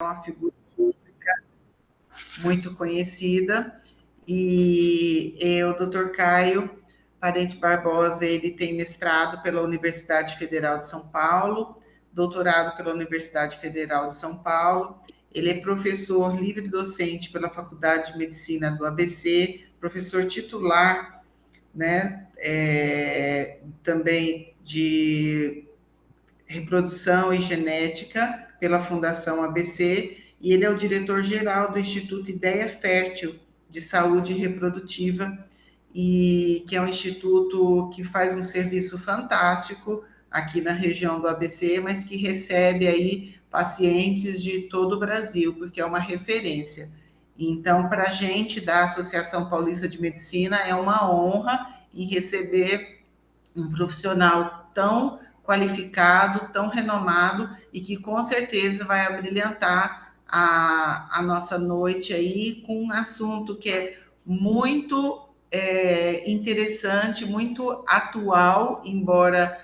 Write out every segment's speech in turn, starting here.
uma figura muito conhecida. E o Dr. Caio Parente Barbosa, ele tem mestrado pela Universidade Federal de São Paulo, doutorado pela Universidade Federal de São Paulo. Ele é professor livre docente pela Faculdade de Medicina do ABC, professor titular, né, também de reprodução e genética pela Fundação ABC, e ele é o diretor-geral do Instituto Ideia Fértil de Saúde Reprodutiva, e que é um instituto que faz um serviço fantástico aqui na região do ABC, mas que recebe aí pacientes de todo o Brasil, porque é uma referência. Então, para a gente da Associação Paulista de Medicina, é uma honra em receber um profissional tão qualificado, tão renomado e que com certeza vai abrilhantar a nossa noite aí com um assunto que é muito interessante, muito atual, embora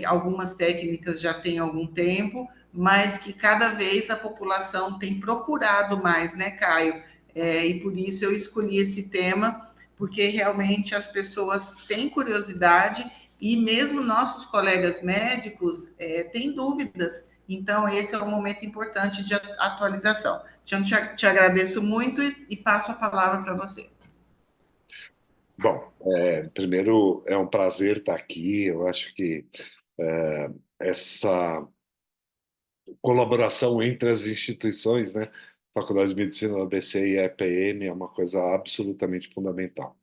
algumas técnicas já tenham algum tempo, mas que cada vez a população tem procurado mais, né, Caio? E por isso eu escolhi esse tema, porque realmente as pessoas têm curiosidade e mesmo nossos colegas médicos têm dúvidas. Então, esse é um momento importante de atualização. Então, te agradeço muito e passo a palavra para você. Bom, primeiro é um prazer estar aqui. Eu acho que essa colaboração entre as instituições, né, Faculdade de Medicina da ABC e a EPM, é uma coisa absolutamente fundamental.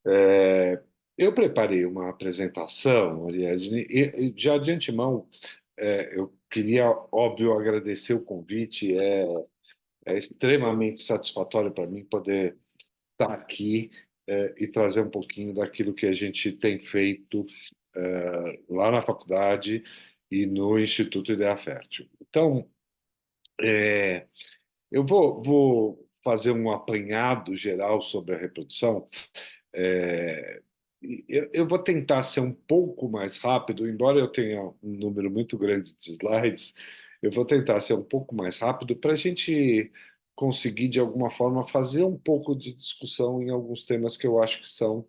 É, eu preparei uma apresentação, Ariadne, e já de antemão eu queria, óbvio, agradecer o convite. É extremamente satisfatório para mim poder estar aqui e trazer um pouquinho daquilo que a gente tem feito lá na faculdade e no Instituto Ideia Fértil. Então, é, eu vou fazer um apanhado geral sobre a reprodução. É, eu vou tentar ser um pouco mais rápido, embora eu tenha um número muito grande de slides, eu vou tentar ser um pouco mais rápido para a gente conseguir, de alguma forma, fazer um pouco de discussão em alguns temas que eu acho que são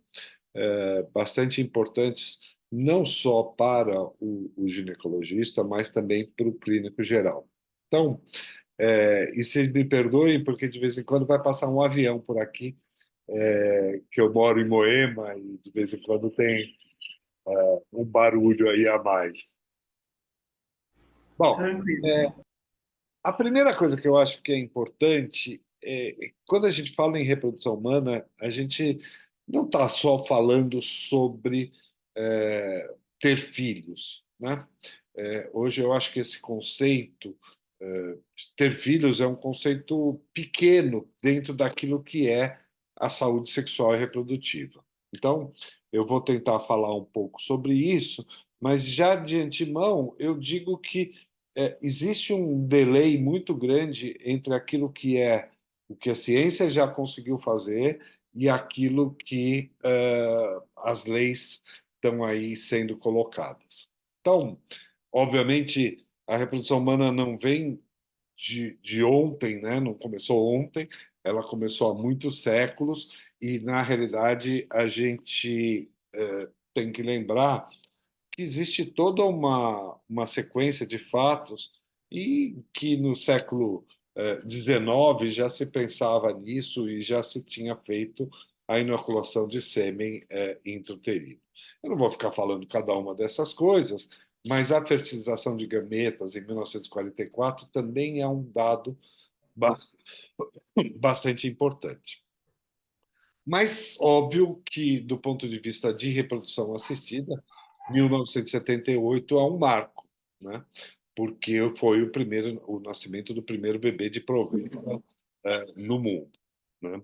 bastante importantes, não só para o ginecologista, mas também para o clínico geral. Então, e vocês me perdoem, porque de vez em quando vai passar um avião por aqui, que eu moro em Moema e de vez em quando tem um barulho aí a mais. Bom, Tranquilo. a primeira coisa que eu acho que é importante quando a gente fala em reprodução humana, a gente não está só falando sobre ter filhos, né? Hoje eu acho que esse conceito, ter filhos, é um conceito pequeno dentro daquilo que é a saúde sexual e reprodutiva. Então, eu vou tentar falar um pouco sobre isso, mas já de antemão eu digo que existe um delay muito grande entre aquilo que é o que a ciência já conseguiu fazer e aquilo que as leis estão aí sendo colocadas. Então, obviamente, a reprodução humana não vem de ontem, né? Não começou ontem, ela começou há muitos séculos e, na realidade, a gente tem que lembrar que existe toda uma sequência de fatos e que no século XIX já se pensava nisso e já se tinha feito a inoculação de sêmen intrauterino. Eu não vou ficar falando cada uma dessas coisas, mas a fertilização de gametas em 1944 também é um dado bastante importante. Mas óbvio que, do ponto de vista de reprodução assistida, 1978 é um marco, né? Porque foi o nascimento do primeiro bebê de proveta no mundo, né?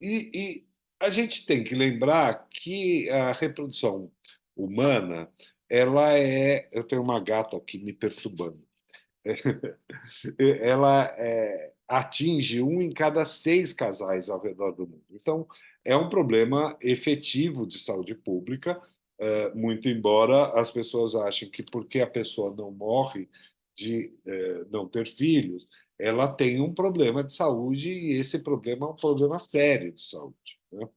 E a gente tem que lembrar que a reprodução humana, eu tenho uma gata aqui me perturbando. Ela atinge um em cada 6 casais ao redor do mundo. Então, é um problema efetivo de saúde pública, muito embora as pessoas achem que porque a pessoa não morre de não ter filhos, ela tem um problema de saúde e esse problema é um problema sério de saúde, né?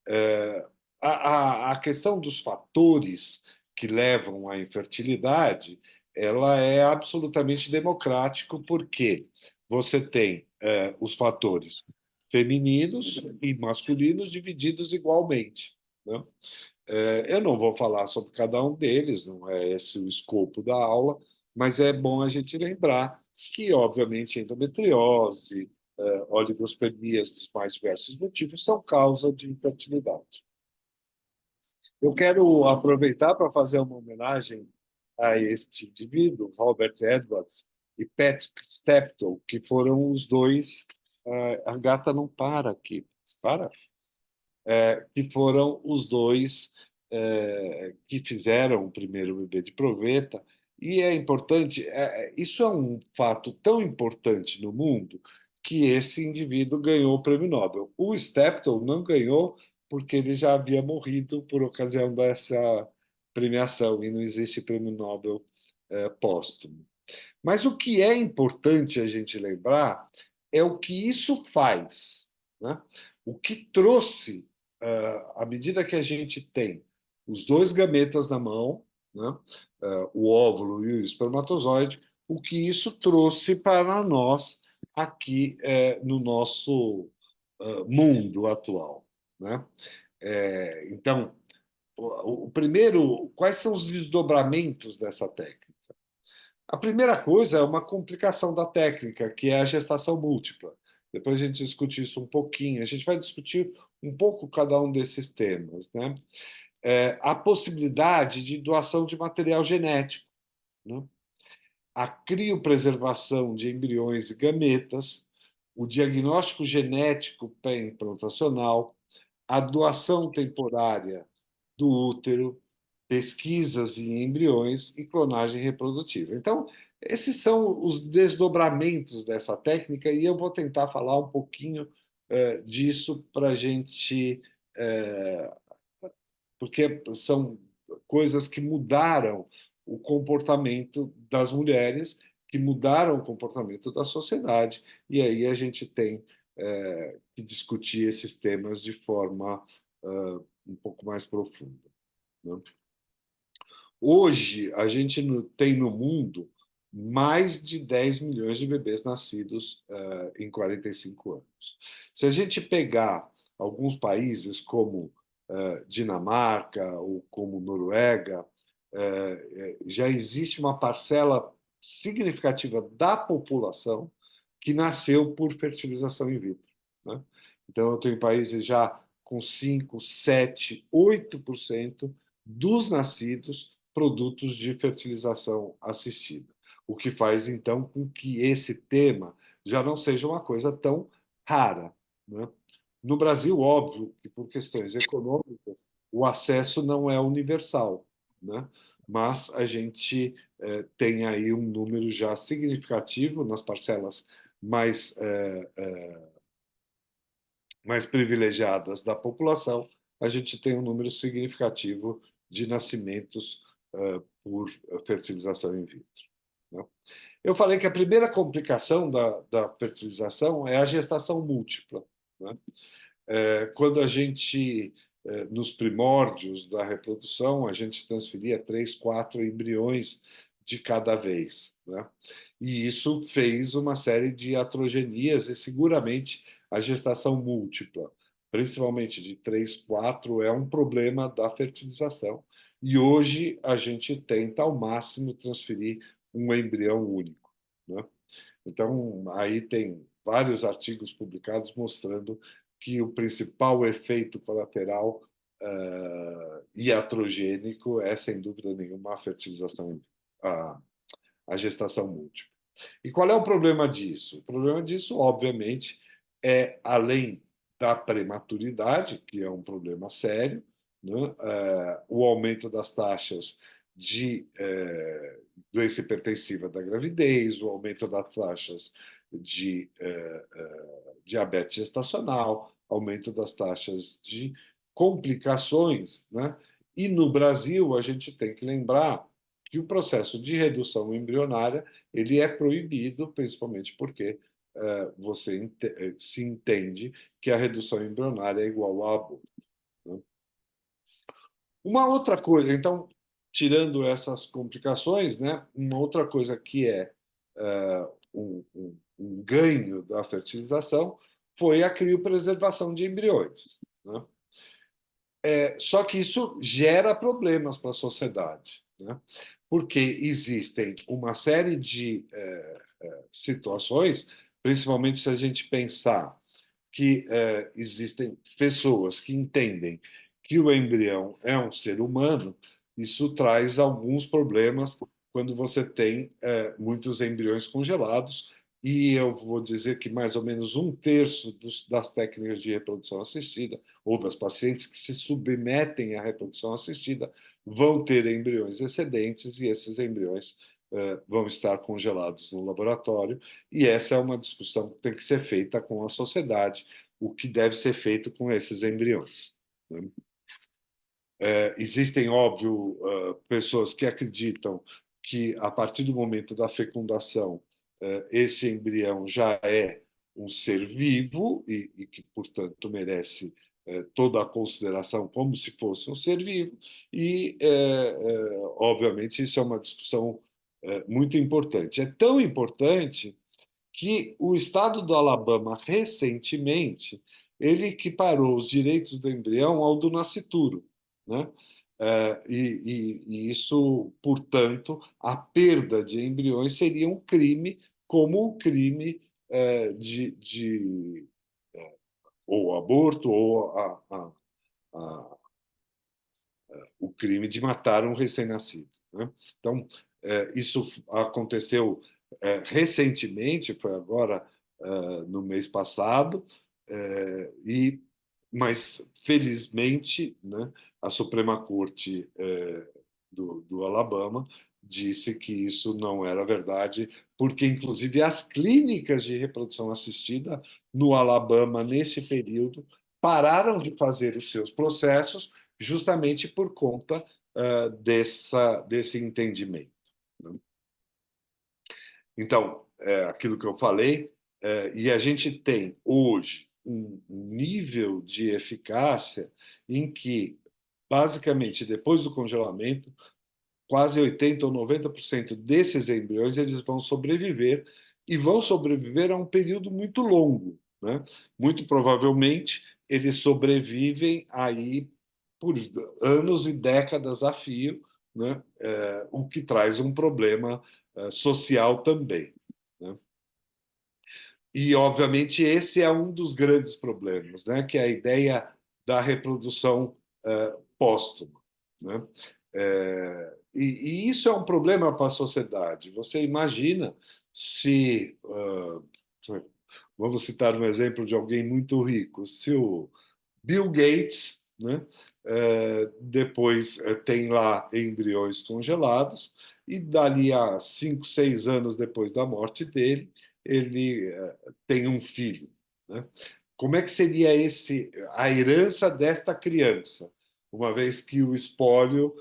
É, a questão dos fatores que levam à infertilidade, ela é absolutamente democrático, porque você tem os fatores femininos e masculinos divididos igualmente, né? Eu não vou falar sobre cada um deles, não é esse o escopo da aula, mas é bom a gente lembrar que, obviamente, endometriose, oligospermias dos mais diversos motivos são causa de infertilidade. Eu quero aproveitar para fazer uma homenagem a este indivíduo, Robert Edwards e Patrick Steptoe, que foram os dois. A gata não para aqui. Para? Que foram os dois que fizeram o primeiro bebê de proveta. E é importante, isso é um fato tão importante no mundo que esse indivíduo ganhou o prêmio Nobel. O Steptoe não ganhou porque ele já havia morrido por ocasião dessa premiação e não existe prêmio Nobel póstumo. Mas o que é importante a gente lembrar é o que isso faz, né? O que trouxe, à medida que a gente tem os dois gametas na mão, né? O óvulo e o espermatozoide, o que isso trouxe para nós aqui no nosso mundo atual, né? Então, o primeiro, quais são os desdobramentos dessa técnica? A primeira coisa é uma complicação da técnica, que é a gestação múltipla. Depois a gente discute isso um pouquinho. A gente vai discutir um pouco cada um desses temas, né? A possibilidade de doação de material genético, né? A criopreservação de embriões e gametas, o diagnóstico genético pré-implantacional, a doação temporária do útero, pesquisas em embriões e clonagem reprodutiva. Então, esses são os desdobramentos dessa técnica e eu vou tentar falar um pouquinho disso para a gente, eh, porque são coisas que mudaram o comportamento das mulheres, que mudaram o comportamento da sociedade, e aí a gente tem que discutir esses temas de forma um pouco mais profunda, né? Hoje, a gente tem no mundo mais de 10 milhões de bebês nascidos em 45 anos. Se a gente pegar alguns países como Dinamarca ou como Noruega, já existe uma parcela significativa da população que nasceu por fertilização in vitro, né? Então, eu tenho países já com 5, 7, 8% dos nascidos produtos de fertilização assistida, o que faz então com que esse tema já não seja uma coisa tão rara, né? No Brasil, óbvio que por questões econômicas o acesso não é universal, né? Mas a gente tem aí um número já significativo nas parcelas mais mais privilegiadas da população, a gente tem um número significativo de nascimentos por fertilização in vitro, né? Eu falei que a primeira complicação da fertilização é a gestação múltipla, né? Quando a gente, nos primórdios da reprodução, a gente transferia 3, 4 embriões de cada vez, né? E isso fez uma série de atrogenias e seguramente a gestação múltipla, principalmente de 3, 4, é um problema da fertilização. E hoje a gente tenta ao máximo transferir um embrião único, né? Então, aí tem vários artigos publicados mostrando que o principal efeito colateral iatrogênico é, sem dúvida nenhuma, a fertilização, a, a gestação múltipla. E qual é o problema disso? O problema disso, obviamente, é, além da prematuridade, que é um problema sério, né? O aumento das taxas de doença hipertensiva da gravidez, o aumento das taxas de diabetes gestacional, aumento das taxas de complicações, né? E no Brasil, a gente tem que lembrar que o processo de redução embrionária ele é proibido, principalmente porque você se entende que a redução embrionária é igual a aborto, né? Uma outra coisa, então, tirando essas complicações, né, uma outra coisa que é um ganho da fertilização foi a criopreservação de embriões, né? Só que isso gera problemas para a sociedade, né? Porque existem uma série de situações, principalmente se a gente pensar que existem pessoas que entendem que o embrião é um ser humano, isso traz alguns problemas quando você tem muitos embriões congelados. E eu vou dizer que mais ou menos um terço das técnicas de reprodução assistida, ou das pacientes que se submetem à reprodução assistida, vão ter embriões excedentes, e esses embriões vão estar congelados no laboratório. E essa é uma discussão que tem que ser feita com a sociedade, o que deve ser feito com esses embriões, né? Existem, óbvio, pessoas que acreditam que, a partir do momento da fecundação, esse embrião já é um ser vivo e que, portanto, merece toda a consideração como se fosse um ser vivo. E, obviamente, isso é uma discussão muito importante. É tão importante que o estado do Alabama, recentemente, ele equiparou os direitos do embrião ao do nascituro, né? E isso, portanto, a perda de embriões seria um crime, como o crime de ou aborto ou a, o crime de matar um recém-nascido, né? Então, isso aconteceu recentemente, foi agora no mês passado, e mas felizmente, né, a Suprema Corte do Alabama disse que isso não era verdade, porque inclusive as clínicas de reprodução assistida no Alabama nesse período pararam de fazer os seus processos justamente por conta desse entendimento, né? Então, aquilo que eu falei, e a gente tem hoje um nível de eficácia em que, basicamente, depois do congelamento, quase 80 ou 90% desses embriões eles vão sobreviver, e vão sobreviver a um período muito longo, né? Muito provavelmente eles sobrevivem aí por anos e décadas a fio, né? O que traz um problema social também, né? E, obviamente, esse é um dos grandes problemas, né? Que é a ideia da reprodução póstuma, né? E isso é um problema para a sociedade. Você imagina se, vamos citar um exemplo de alguém muito rico, se o Bill Gates, né, depois tem lá embriões congelados, e dali a 5, 6 anos depois da morte dele, ele tem um filho, né? Como é que seria a herança desta criança, uma vez que o espólio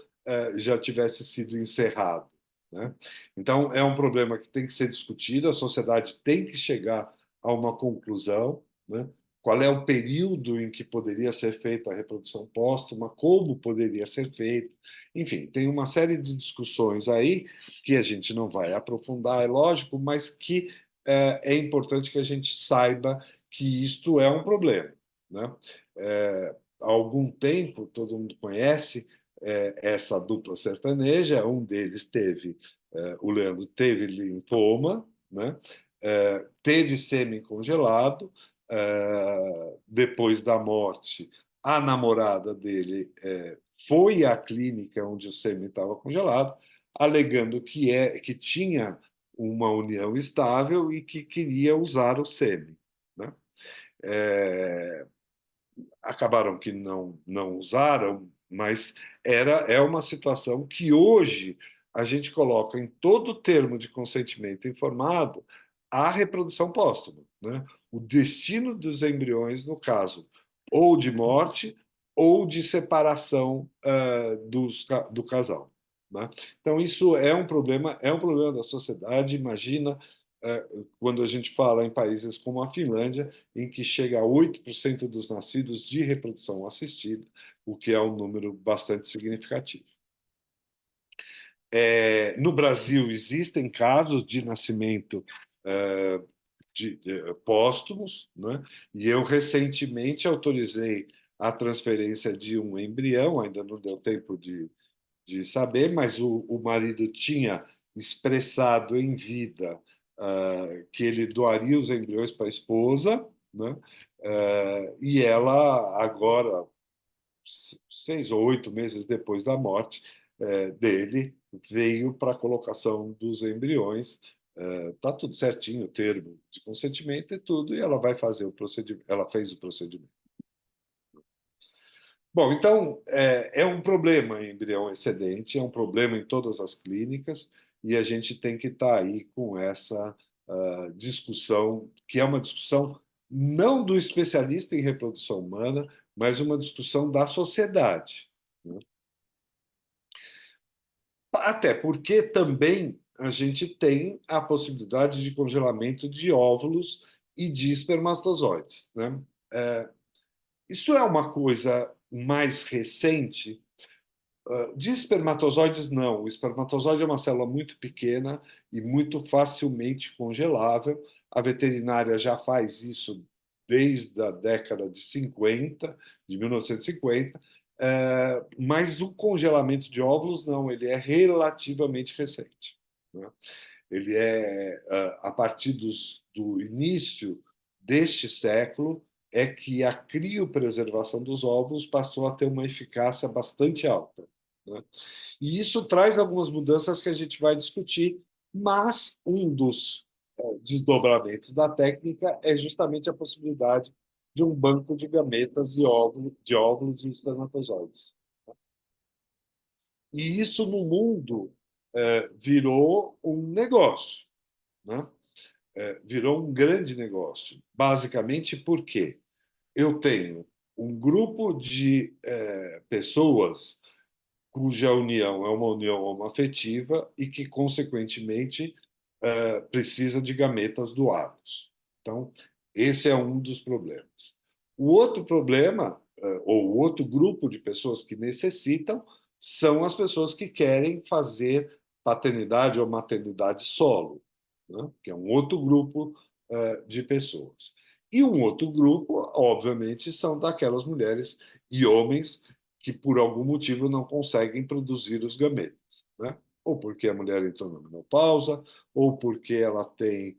já tivesse sido encerrado, né? Então, é um problema que tem que ser discutido, a sociedade tem que chegar a uma conclusão, né? Qual é o período em que poderia ser feita a reprodução póstuma, como poderia ser feita. Enfim, tem uma série de discussões aí que a gente não vai aprofundar, é lógico, mas que é importante que a gente saiba que isto é um problema, né? Há algum tempo, todo mundo conhece essa dupla sertaneja, um deles teve, o Leandro teve linfoma, né? Teve sêmen congelado, depois da morte, a namorada dele foi à clínica onde o sêmen estava congelado, alegando que tinha uma união estável e que queria usar o sêmen, né? É, Acabaram que não usaram, mas é uma situação que hoje a gente coloca em todo termo de consentimento informado a reprodução póstuma, né? O destino dos embriões, no caso, ou de morte ou de separação do casal. né? Então, isso é um problema da sociedade. Imagina quando a gente fala em países como a Finlândia, em que chega a 8% dos nascidos de reprodução assistida, o que é um número bastante significativo. No Brasil, existem casos de nascimento eh, póstumos, né? E eu recentemente autorizei a transferência de um embrião, ainda não deu tempo de saber, mas o marido tinha expressado em vida que ele doaria os embriões para a esposa, né? E ela agora 6 ou 8 meses depois da morte dele, veio para a colocação dos embriões. Está tudo certinho, o termo de consentimento e tudo, e ela vai fazer o procedimento. Ela fez o procedimento. Bom, então é um problema embrião excedente, é um problema em todas as clínicas, e a gente tem que estar aí com essa discussão, que é uma discussão não do especialista em reprodução humana, mas uma discussão da sociedade, né? Até porque também a gente tem a possibilidade de congelamento de óvulos e de espermatozoides, né? Isso é uma coisa mais recente. De espermatozoides, não. O espermatozoide é uma célula muito pequena e muito facilmente congelável. A veterinária já faz isso desde a década de 50, de 1950, mas o congelamento de óvulos, não, ele é relativamente recente, né? Ele é, a partir do início deste século, é que a criopreservação dos óvulos passou a ter uma eficácia bastante alta, né? E isso traz algumas mudanças que a gente vai discutir, mas um dos desdobramentos da técnica é justamente a possibilidade de um banco de gametas de óvulos e espermatozoides. E isso no mundo virou um negócio, né? Virou um grande negócio, basicamente porque eu tenho um grupo de pessoas cuja união é uma união homoafetiva e que, consequentemente, precisa de gametas doados. Então, esse é um dos problemas. O outro problema, ou o outro grupo de pessoas que necessitam, são as pessoas que querem fazer paternidade ou maternidade solo, né? Que é um outro grupo de pessoas. E um outro grupo, obviamente, são daquelas mulheres e homens que, por algum motivo, não conseguem produzir os gametas, né? Ou porque a mulher entrou na menopausa, ou porque ela tem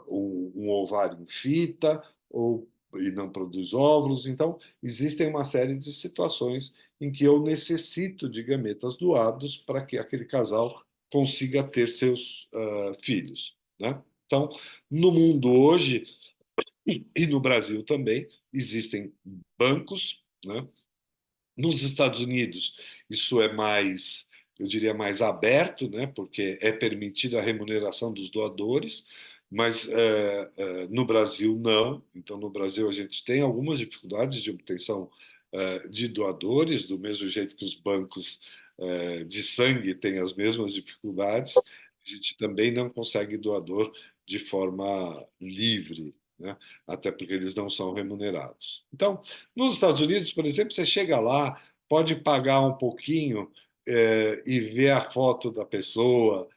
um ovário em fita, e não produz óvulos. Então, existem uma série de situações em que eu necessito de gametas doados para que aquele casal consiga ter seus filhos, né? Então, no mundo hoje, e no Brasil também, existem bancos, né? Nos Estados Unidos, isso é mais, eu diria, mais aberto, né? Porque é permitida a remuneração dos doadores, mas no Brasil não. Então, no Brasil, a gente tem algumas dificuldades de obtenção de doadores, do mesmo jeito que os bancos de sangue têm as mesmas dificuldades. A gente também não consegue doador de forma livre, né? Até porque eles não são remunerados. Então, nos Estados Unidos, por exemplo, você chega lá, pode pagar um pouquinho e ver a foto da pessoa.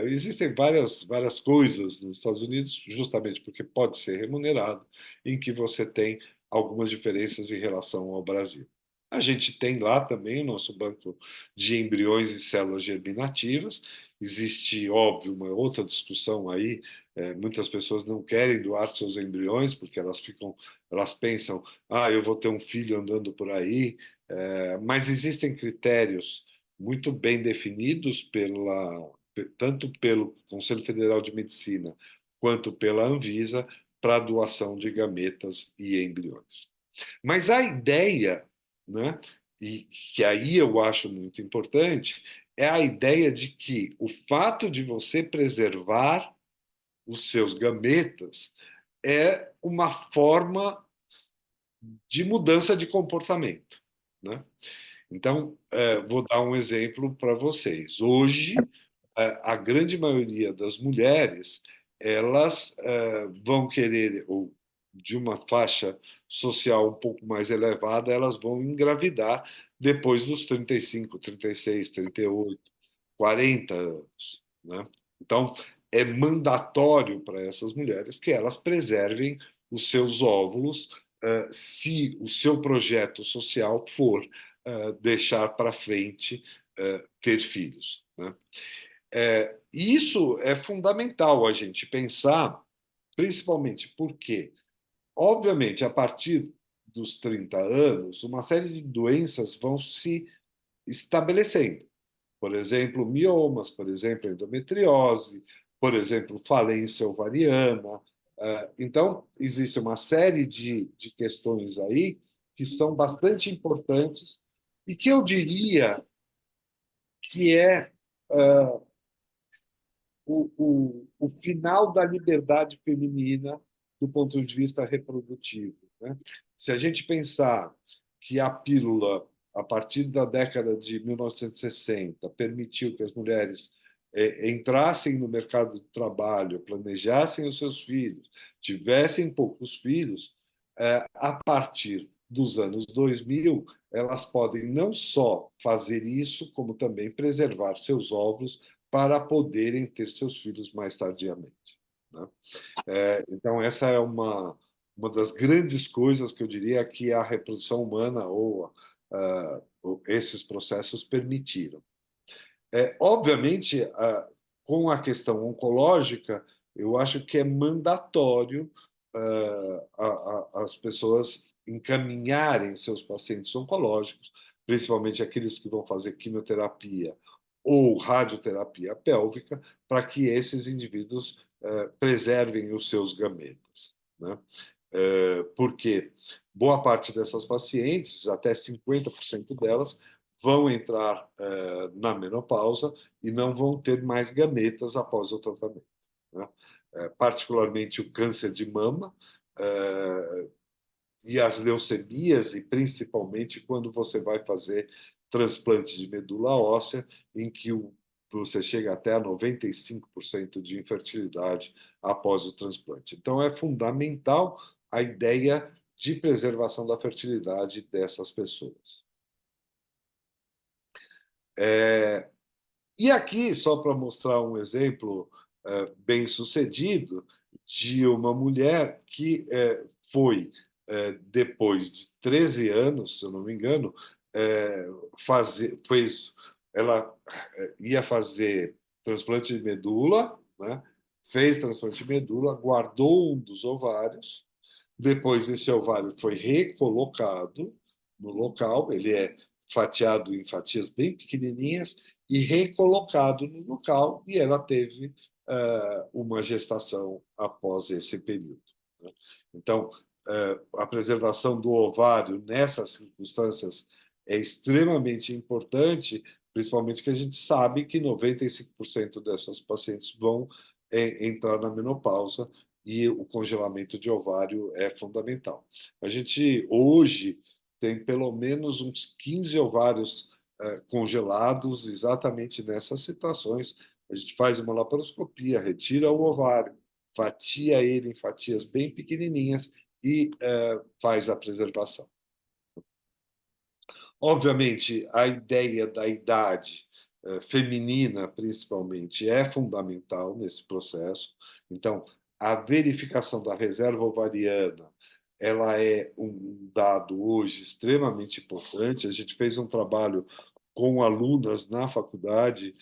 Existem várias coisas nos Estados Unidos, justamente porque pode ser remunerado, em que você tem algumas diferenças em relação ao Brasil. A gente tem lá também o nosso banco de embriões e células germinativas. Existe, óbvio, uma outra discussão aí. Muitas pessoas não querem doar seus embriões porque elas pensam, eu vou ter um filho andando por aí. Mas existem critérios muito bem definidos tanto pelo Conselho Federal de Medicina quanto pela Anvisa para a doação de gametas e embriões. Mas a ideia, né, e que aí eu acho muito importante, é a ideia de que o fato de você preservar os seus gametas é uma forma de mudança de comportamento, né? Então, vou dar um exemplo para vocês. Hoje, a grande maioria das mulheres, elas vão querer, ou de uma faixa social um pouco mais elevada, elas vão engravidar depois dos 35, 36, 38, 40 anos, né? Então, é mandatório para essas mulheres que elas preservem os seus óvulos, se o seu projeto social for deixar para frente ter filhos, né? E isso é fundamental a gente pensar, principalmente porque, obviamente, a partir dos 30 anos, uma série de doenças vão se estabelecendo. Por exemplo, miomas, por exemplo, endometriose, por exemplo, falência ovariana. Então, existe uma série de questões aí que são bastante importantes e que eu diria que é o final da liberdade feminina do ponto de vista reprodutivo, né? Se a gente pensar que a pílula, a partir da década de 1960, permitiu que as mulheres entrassem no mercado de trabalho, planejassem os seus filhos, tivessem poucos filhos, a partir dos anos 2000, elas podem não só fazer isso, como também preservar seus ovos para poderem ter seus filhos mais tardiamente, né? Então, essa é uma das grandes coisas que eu diria que a reprodução humana ou esses processos permitiram. Obviamente, com a questão oncológica, eu acho que é mandatório as pessoas encaminharem seus pacientes oncológicos, principalmente aqueles que vão fazer quimioterapia ou radioterapia pélvica, para que esses indivíduos preservem os seus gametas, né? Porque boa parte dessas pacientes, até 50% delas, vão entrar na menopausa e não vão ter mais gametas após o tratamento, né? Particularmente o câncer de mama e as leucemias, e principalmente quando você vai fazer transplante de medula óssea, em que você chega até a 95% de infertilidade após o transplante. Então, é fundamental a ideia de preservação da fertilidade dessas pessoas. E aqui, só para mostrar um exemplo bem sucedido de uma mulher que foi, depois de 13 anos, se eu não me engano, ela ia fazer transplante de medula, né? Fez transplante de medula, guardou um dos ovários, depois esse ovário foi recolocado no local, ele é fatiado em fatias bem pequenininhas e recolocado no local, e ela teve uma gestação após esse período, né? Então, a preservação do ovário nessas circunstâncias é extremamente importante, principalmente que a gente sabe que 95% dessas pacientes vão entrar na menopausa e o congelamento de ovário é fundamental. A gente hoje tem pelo menos uns 15 ovários congelados exatamente nessas situações. A gente faz uma laparoscopia, retira o ovário, fatia ele em fatias bem pequenininhas e faz a preservação. Obviamente, a ideia da idade feminina, principalmente, é fundamental nesse processo. Então, a verificação da reserva ovariana, ela é um dado hoje extremamente importante. A gente fez um trabalho com alunas na faculdade,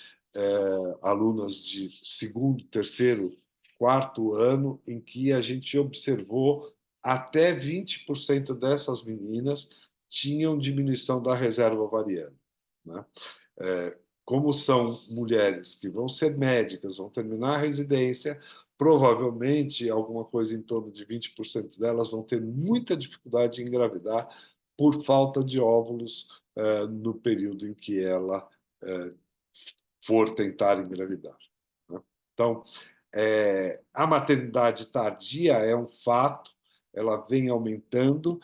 alunas de segundo, terceiro, quarto ano, em que a gente observou até 20% dessas meninas tinham diminuição da reserva ovariana, né? Como são mulheres que vão ser médicas, vão terminar a residência, provavelmente alguma coisa em torno de 20% delas vão ter muita dificuldade em engravidar por falta de óvulos no período em que ela for tentar engravidar, né? Então, a maternidade tardia é um fato, ela vem aumentando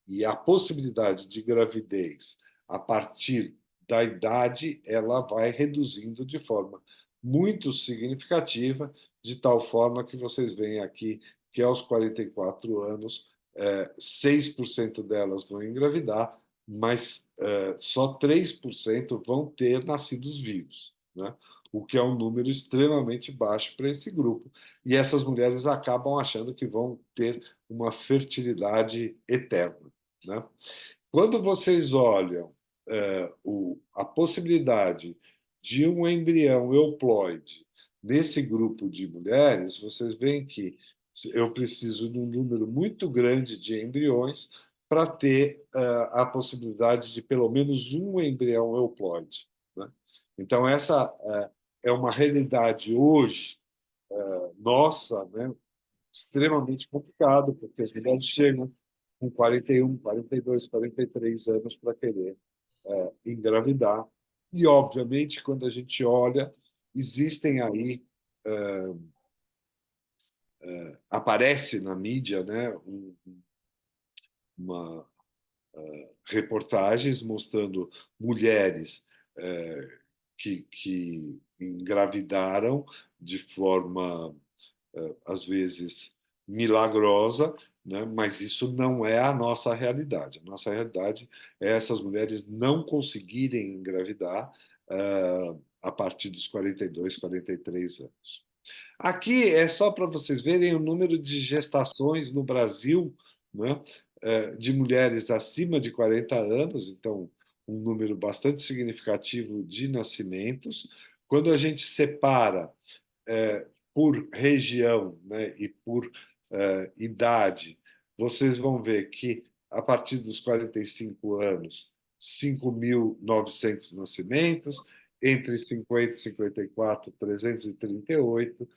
E a possibilidade de gravidez a partir da idade, ela vai reduzindo de forma muito significativa, de tal forma que vocês veem aqui que aos 44 anos, 6% delas vão engravidar, mas só 3% vão ter nascidos vivos, né? O que é um número extremamente baixo para esse grupo. E essas mulheres acabam achando que vão ter uma fertilidade eterna, né? Quando vocês olham a possibilidade de um embrião euploide nesse grupo de mulheres, vocês veem que eu preciso de um número muito grande de embriões para ter a possibilidade de pelo menos um embrião euploide, né? Então, essa é uma realidade hoje nossa, né, extremamente complicado, porque as mulheres chegam com 41, 42, 43 anos para querer engravidar. E, obviamente, quando a gente olha, existem aí, aparece na mídia, né, uma reportagens mostrando mulheres que engravidaram de forma às vezes milagrosa, né? Mas isso não é a nossa realidade. A nossa realidade é essas mulheres não conseguirem engravidar a partir dos 42, 43 anos. Aqui é só para vocês verem o número de gestações no Brasil, né, de mulheres acima de 40 anos, então, um número bastante significativo de nascimentos. Quando a gente separa por região, né, e por idade, vocês vão ver que, a partir dos 45 anos, 5.900 nascimentos, entre 50 e 54, 338,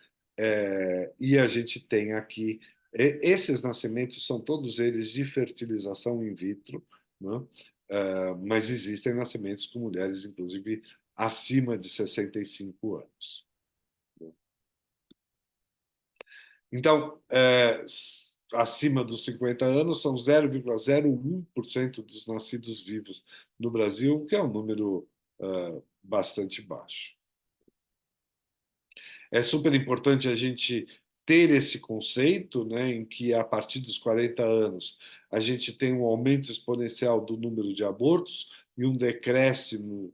e a gente tem aqui, esses nascimentos são todos eles de fertilização in vitro, né? Mas existem nascimentos com mulheres, inclusive, acima de 65 anos. Então, acima dos 50 anos, são 0,01% dos nascidos vivos no Brasil, que é um número bastante baixo. É super importante a gente ter esse conceito, né, em que, a partir dos 40 anos, a gente tem um aumento exponencial do número de abortos e um decréscimo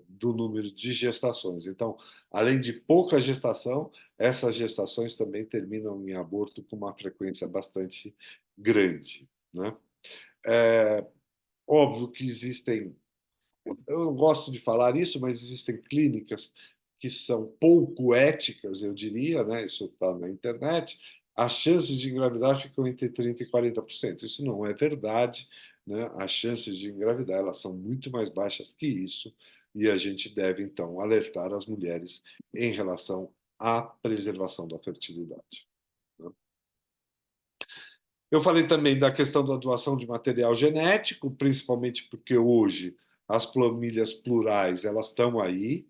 do número de gestações. Então, além de pouca gestação, essas gestações também terminam em aborto com uma frequência bastante grande, né? É óbvio que existem, eu não gosto de falar isso, mas existem clínicas que são pouco éticas, eu diria, né? Isso está na internet. As chances de engravidar ficam entre 30% e 40%. Isso não é verdade, né? As chances de engravidar, elas são muito mais baixas que isso, e a gente deve, então, alertar as mulheres em relação à preservação da fertilidade, né? Eu falei também da questão da doação de material genético, principalmente porque hoje as famílias plurais elas estão aí,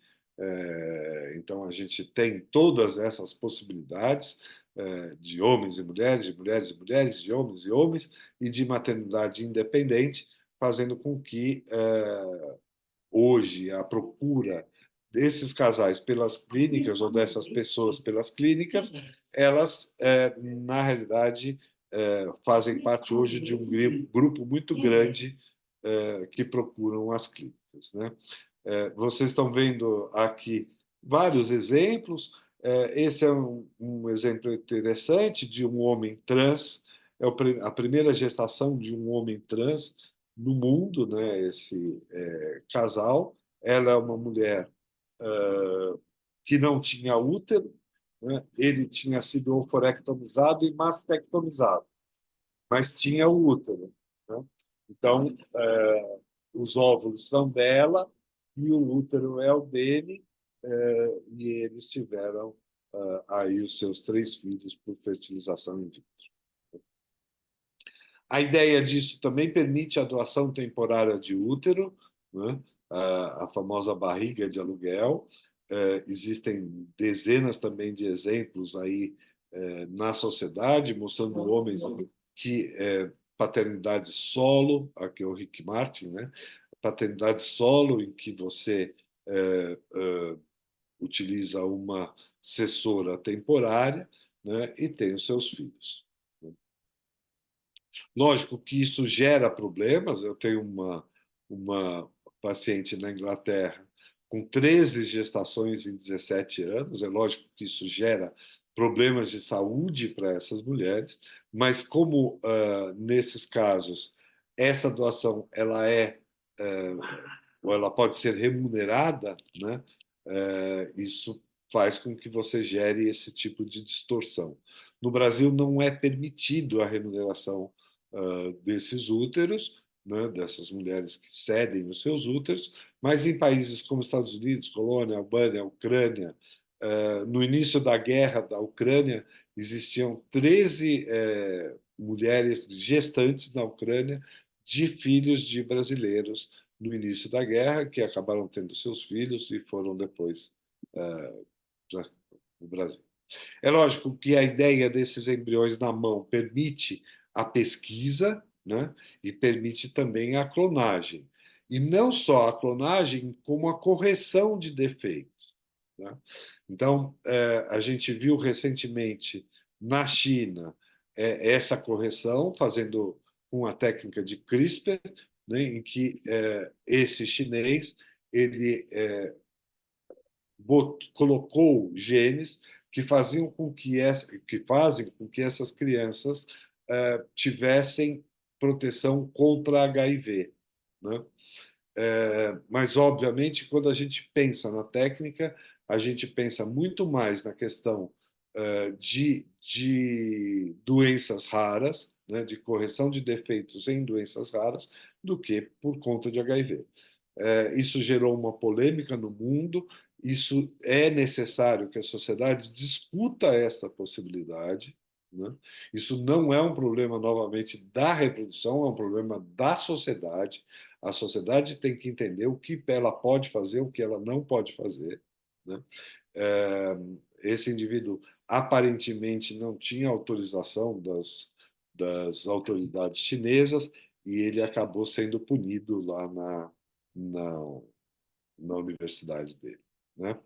então a gente tem todas essas possibilidades de homens e mulheres, de mulheres e mulheres, de homens e homens, e de maternidade independente, fazendo com que hoje a procura desses casais pelas clínicas ou dessas pessoas pelas clínicas, elas, na realidade, fazem parte hoje de um grupo muito grande que procuram as clínicas, né? Vocês estão vendo aqui vários exemplos. Esse é um exemplo interessante de um homem trans. É a primeira gestação de um homem trans no mundo, né? Esse casal. Ela é uma mulher que não tinha útero, né? Ele tinha sido oforectomizado e mastectomizado, mas tinha o útero, né? Então, os óvulos são dela e o útero é o dele, e eles tiveram aí os seus 3 filhos por fertilização in vitro. A ideia disso também permite a doação temporária de útero, né? A famosa barriga de aluguel. Existem dezenas também de exemplos aí na sociedade, mostrando homens que paternidade solo, aqui é o Rick Martin, né? Paternidade solo, em que você utiliza uma assessora temporária, né? E tem os seus filhos. Lógico que isso gera problemas. Eu tenho uma paciente na Inglaterra com 13 gestações em 17 anos. É lógico que isso gera problemas de saúde para essas mulheres, mas como nesses casos essa doação ela ou ela pode ser remunerada, né? Isso faz com que você gere esse tipo de distorção. No Brasil não é permitido a remuneração desses úteros, né, dessas mulheres que cedem os seus úteros, mas em países como Estados Unidos, Polônia, Albânia, Ucrânia, no início da guerra da Ucrânia, existiam 13 mulheres gestantes na Ucrânia de filhos de brasileiros no início da guerra, que acabaram tendo seus filhos e foram depois para o Brasil. É lógico que a ideia desses embriões na mão permite a pesquisa, né? E permite também a clonagem. E não só a clonagem, como a correção de defeitos, né? Então, a gente viu recentemente na China essa correção, fazendo com a técnica de CRISPR, né? Em que esse chinês ele colocou genes que faziam com que fazem com que essas crianças tivessem proteção contra HIV, né? Mas obviamente quando a gente pensa na técnica, a gente pensa muito mais na questão de doenças raras, né, de correção de defeitos em doenças raras, do que por conta de HIV. Isso gerou uma polêmica no mundo. Isso é necessário que a sociedade discuta esta possibilidade, né? Isso não é um problema, novamente, da reprodução, é um problema da sociedade. A sociedade tem que entender o que ela pode fazer, o que ela não pode fazer, né? Esse indivíduo aparentemente não tinha autorização das autoridades chinesas e ele acabou sendo punido lá na, na universidade dele, né?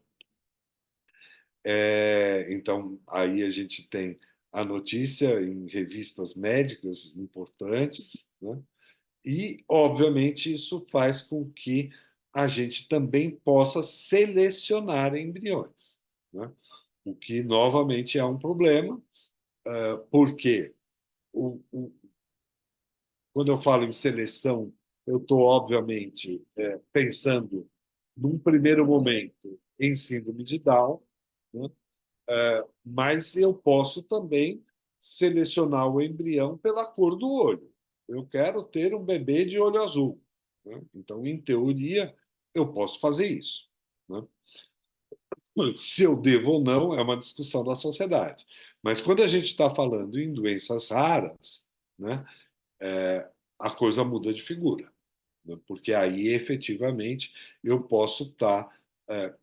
Então, aí a gente tem a notícia em revistas médicas importantes, né? E, obviamente, isso faz com que a gente também possa selecionar embriões, né? O que, novamente, é um problema, porque o, quando eu falo em seleção, eu estou, obviamente, pensando, num primeiro momento, em síndrome de Down, né? Mas eu posso também selecionar o embrião pela cor do olho. Eu quero ter um bebê de olho azul, né? Então, em teoria, eu posso fazer isso, né? Se eu devo ou não é uma discussão da sociedade. Mas quando a gente está falando em doenças raras, né, a coisa muda de figura, né? Porque aí efetivamente eu posso estar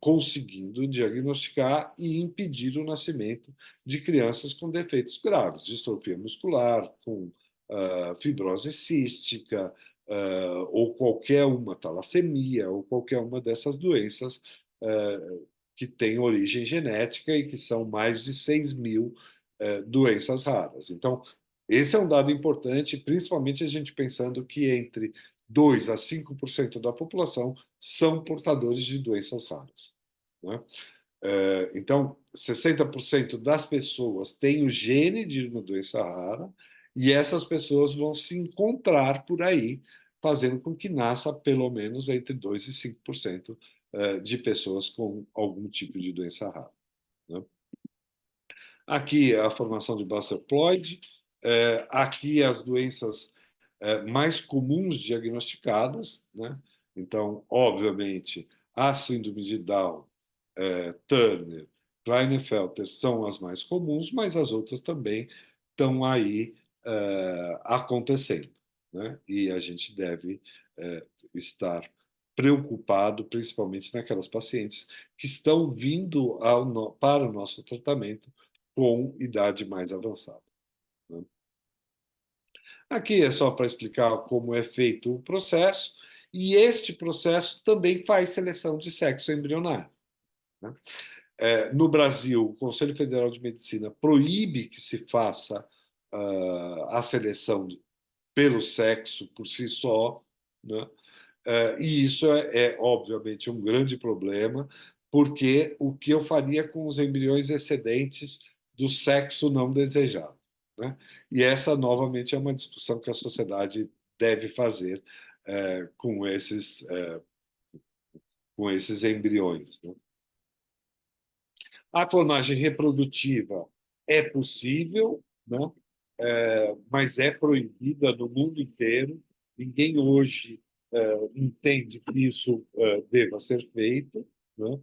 conseguindo diagnosticar e impedir o nascimento de crianças com defeitos graves, distrofia muscular, com fibrose cística, ou qualquer uma talassemia, ou qualquer uma dessas doenças que têm origem genética e que são mais de 6 mil doenças raras. Então, esse é um dado importante, principalmente a gente pensando que entre 2 a 5% da população são portadores de doenças raras, né? Então, 60% das pessoas têm o gene de uma doença rara e essas pessoas vão se encontrar por aí, fazendo com que nasça pelo menos entre 2 e 5% de pessoas com algum tipo de doença rara, né? Aqui a formação de blastoceploide, aqui as doenças mais comuns diagnosticadas, né? Então, obviamente, a síndrome de Down, Turner, Klinefelter são as mais comuns, mas as outras também estão aí acontecendo, né? E a gente deve estar preocupado, principalmente naquelas pacientes que estão vindo para o nosso tratamento com idade mais avançada, né? Aqui é só para explicar como é feito o processo, e este processo também faz seleção de sexo embrionário, né? No Brasil, o Conselho Federal de Medicina proíbe que se faça a seleção pelo sexo por si só, né? E isso obviamente, um grande problema, porque o que eu faria com os embriões excedentes do sexo não desejado, né? E essa, novamente, é uma discussão que a sociedade deve fazer com esses embriões, né? A clonagem reprodutiva é possível, né? Mas é proibida no mundo inteiro. Ninguém hoje entende que isso deva ser feito, né?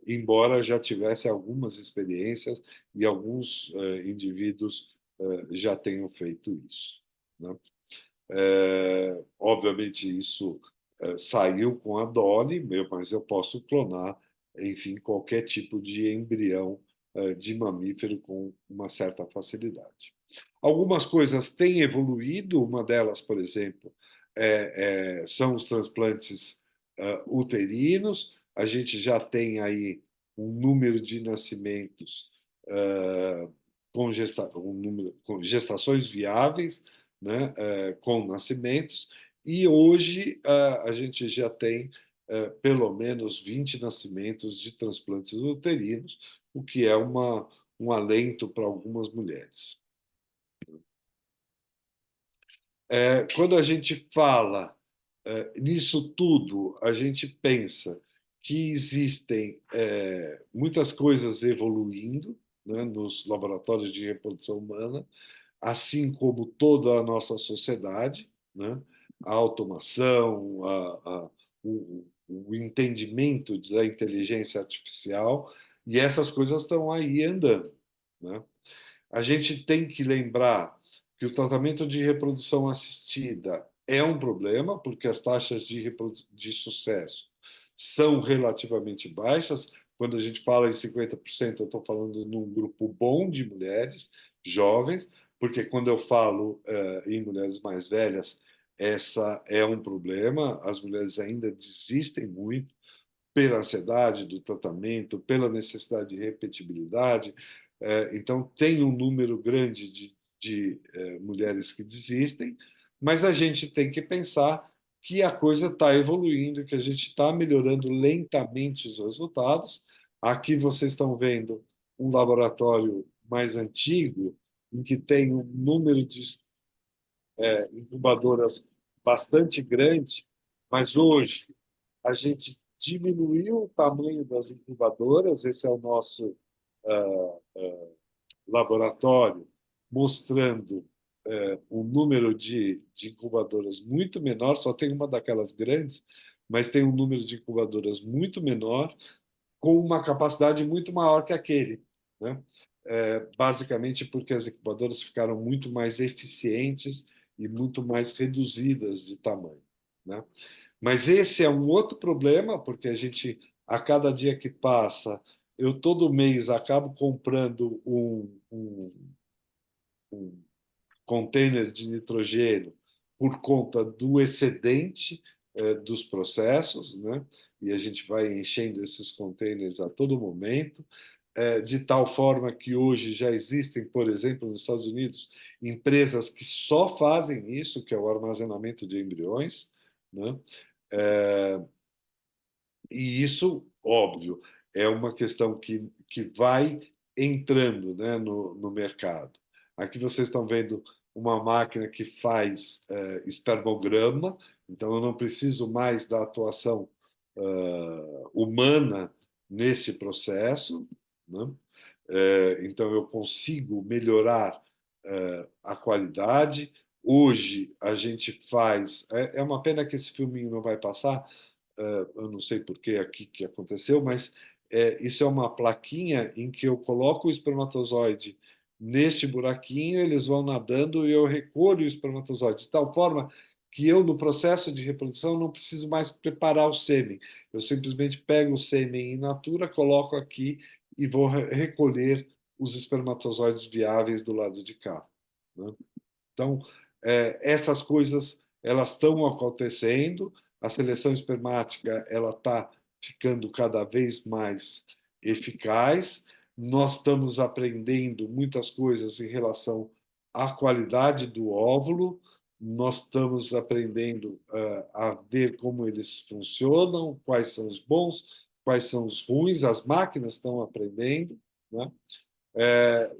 Embora já tivesse algumas experiências e alguns indivíduos já tenham feito isso, né? Obviamente, isso saiu com a Dolly, mas eu posso clonar, enfim, qualquer tipo de embrião de mamífero com uma certa facilidade. Algumas coisas têm evoluído, uma delas, por exemplo, são os transplantes uterinos. A gente já tem aí um número de nascimentos com gestações viáveis, né, com nascimentos, e hoje a gente já tem pelo menos 20 nascimentos de transplantes uterinos, o que é um alento para algumas mulheres. Quando a gente fala nisso tudo, a gente pensa que existem muitas coisas evoluindo, né, nos laboratórios de reprodução humana, assim como toda a nossa sociedade, né? A automação, o entendimento da inteligência artificial, e essas coisas estão aí andando, né? A gente tem que lembrar que o tratamento de reprodução assistida é um problema, porque as taxas de sucesso são relativamente baixas. Quando a gente fala em 50%, eu estou falando num grupo bom de mulheres jovens, porque quando eu falo em mulheres mais velhas, essa é um problema. As mulheres ainda desistem muito pela ansiedade do tratamento, pela necessidade de repetibilidade. Então, tem um número grande de mulheres que desistem, mas a gente tem que pensar que a coisa está evoluindo, que a gente está melhorando lentamente os resultados. Aqui vocês estão vendo um laboratório mais antigo, em que tem um número de incubadoras bastante grande, mas hoje a gente diminuiu o tamanho das incubadoras. Esse é o nosso laboratório, mostrando um número de incubadoras muito menor. Só tem uma daquelas grandes, mas tem um número de incubadoras muito menor, com uma capacidade muito maior que aquele, né? Basicamente porque as incubadoras ficaram muito mais eficientes e muito mais reduzidas de tamanho, né? Mas esse é um outro problema, porque a gente, a cada dia que passa, eu todo mês acabo comprando um container de nitrogênio por conta do excedente dos processos, né? E a gente vai enchendo esses containers a todo momento, de tal forma que hoje já existem, por exemplo, nos Estados Unidos, empresas que só fazem isso, que é o armazenamento de embriões, né? E isso, óbvio, é uma questão que vai entrando, né, no mercado. Aqui vocês estão vendo uma máquina que faz espermograma, então eu não preciso mais da atuação humana nesse processo, né? Então eu consigo melhorar a qualidade. Hoje a gente faz. É uma pena que esse filminho não vai passar, eu não sei por que aqui que aconteceu, mas isso é uma plaquinha em que eu coloco o espermatozoide neste buraquinho, eles vão nadando e eu recolho o espermatozoide, de tal forma que eu, no processo de reprodução, não preciso mais preparar o sêmen. Eu simplesmente pego o sêmen in natura, coloco aqui e vou recolher os espermatozoides viáveis do lado de cá, né? Então, essas coisas elas estão acontecendo, a seleção espermática ela está ficando cada vez mais eficaz, nós estamos aprendendo muitas coisas em relação à qualidade do óvulo, nós estamos aprendendo a ver como eles funcionam, quais são os bons, quais são os ruins, as máquinas estão aprendendo, né?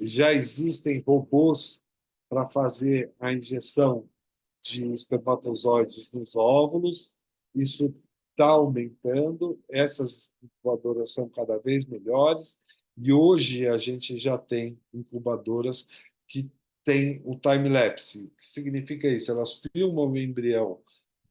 Já existem robôs para fazer a injeção de espermatozoides nos óvulos, isso está aumentando, essas incubadoras são cada vez melhores, e hoje a gente já tem incubadoras que têm o time-lapse. O que significa isso? Elas filmam o embrião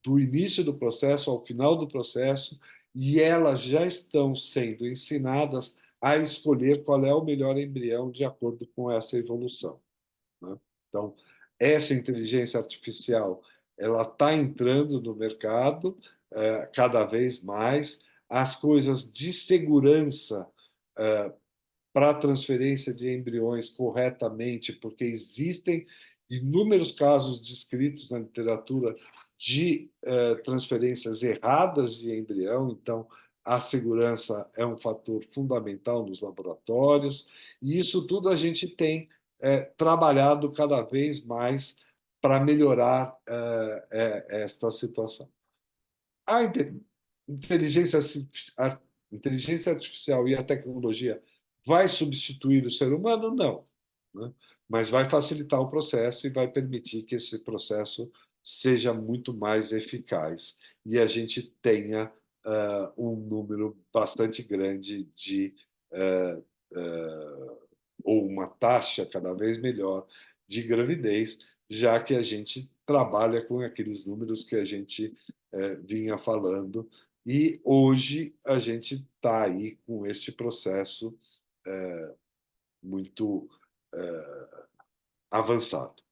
do início do processo ao final do processo, e elas já estão sendo ensinadas a escolher qual é o melhor embrião de acordo com essa evolução, né? Então, essa inteligência artificial ela está entrando no mercado cada vez mais. As coisas de segurança para a transferência de embriões corretamente, porque existem inúmeros casos descritos na literatura de transferências erradas de embrião, então a segurança é um fator fundamental nos laboratórios, e isso tudo a gente tem trabalhado cada vez mais para melhorar esta situação. A inteligência, inteligência artificial e a tecnologia vai substituir o ser humano? Não, né? Mas vai facilitar o processo e vai permitir que esse processo seja muito mais eficaz e a gente tenha um número bastante grande de uh, uh, ou uma taxa cada vez melhor de gravidez, já que a gente trabalha com aqueles números que a gente vinha falando, e hoje a gente está aí com este processo muito avançado.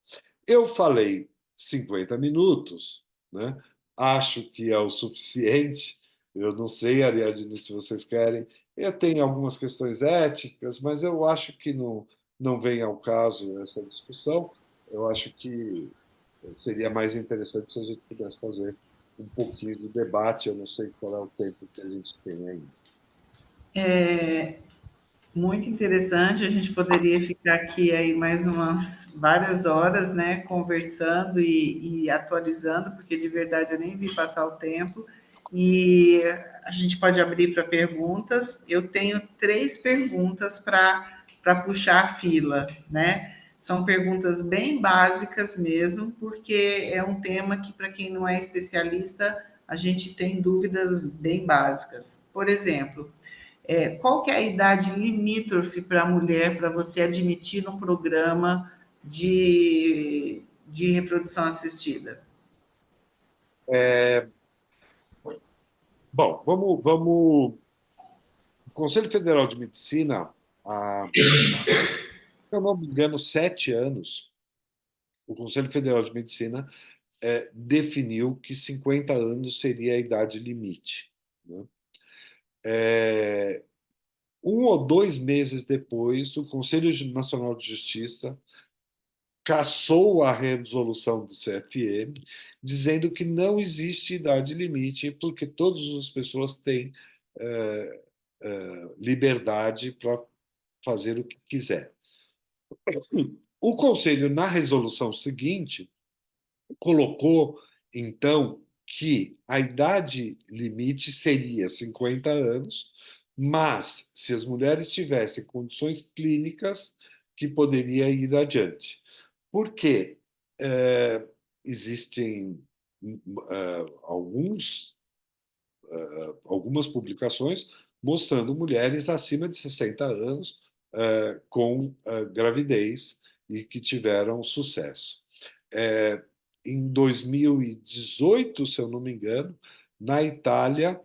Eu falei 50 minutos, né? Acho que é o suficiente. Eu não sei, Ariadne, se vocês querem. Eu tenho algumas questões éticas, mas eu acho que não vem ao caso essa discussão. Eu acho que seria mais interessante se a gente pudesse fazer um pouquinho de debate. Eu não sei qual é o tempo que a gente tem ainda. Muito interessante, a gente poderia ficar aqui aí mais umas várias horas, né, conversando e atualizando, porque de verdade eu nem vi passar o tempo. E a gente pode abrir para perguntas. Eu tenho três perguntas para puxar a fila, né? São perguntas bem básicas mesmo, porque é um tema que, para quem não é especialista, a gente tem dúvidas bem básicas. Por exemplo, qual que é a idade limítrofe para a mulher para você admitir num programa de reprodução assistida? Bom, vamos. O Conselho Federal de Medicina, há, se eu não me engano, 7 anos, o Conselho Federal de Medicina definiu que 50 anos seria a idade limite, né? É, 1 ou 2 meses depois, o Conselho Nacional de Justiça cassou a resolução do CFM, dizendo que não existe idade limite, porque todas as pessoas têm é, liberdade para fazer o que quiser. O Conselho, na resolução seguinte, colocou, então, que a idade limite seria 50 anos, mas se as mulheres tivessem condições clínicas, que poderia ir adiante. Por quê? Existem algumas publicações mostrando mulheres acima de 60 anos com gravidez e que tiveram sucesso. É, em 2018, se eu não me engano, na Itália,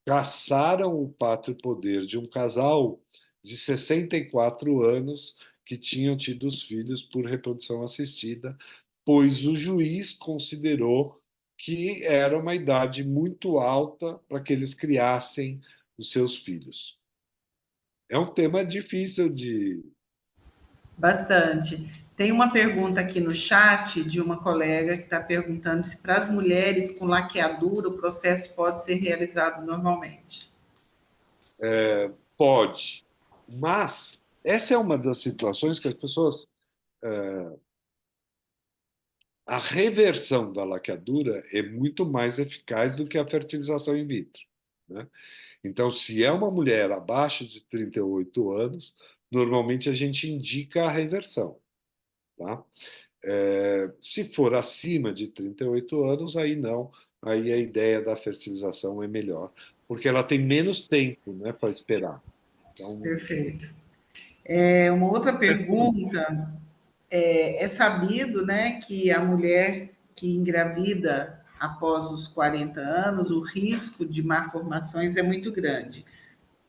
caçaram o pátrio poder de um casal de 64 anos que tinham tido os filhos por reprodução assistida, pois o juiz considerou que era uma idade muito alta para que eles criassem os seus filhos. É um tema difícil de. Bastante. Tem uma pergunta aqui no chat de uma colega que está perguntando se para as mulheres com laqueadura o processo pode ser realizado normalmente. Pode, mas essa é uma das situações que as pessoas. A reversão da laqueadura é muito mais eficaz do que a fertilização in vitro, né? Então, se é uma mulher abaixo de 38 anos, normalmente a gente indica a reversão, tá? Se for acima de 38 anos, aí não, aí a ideia da fertilização é melhor, porque ela tem menos tempo, né, para esperar. Então, Perfeito. Uma outra pergunta, é sabido, né, que a mulher que engravida após os 40 anos, o risco de malformações é muito grande.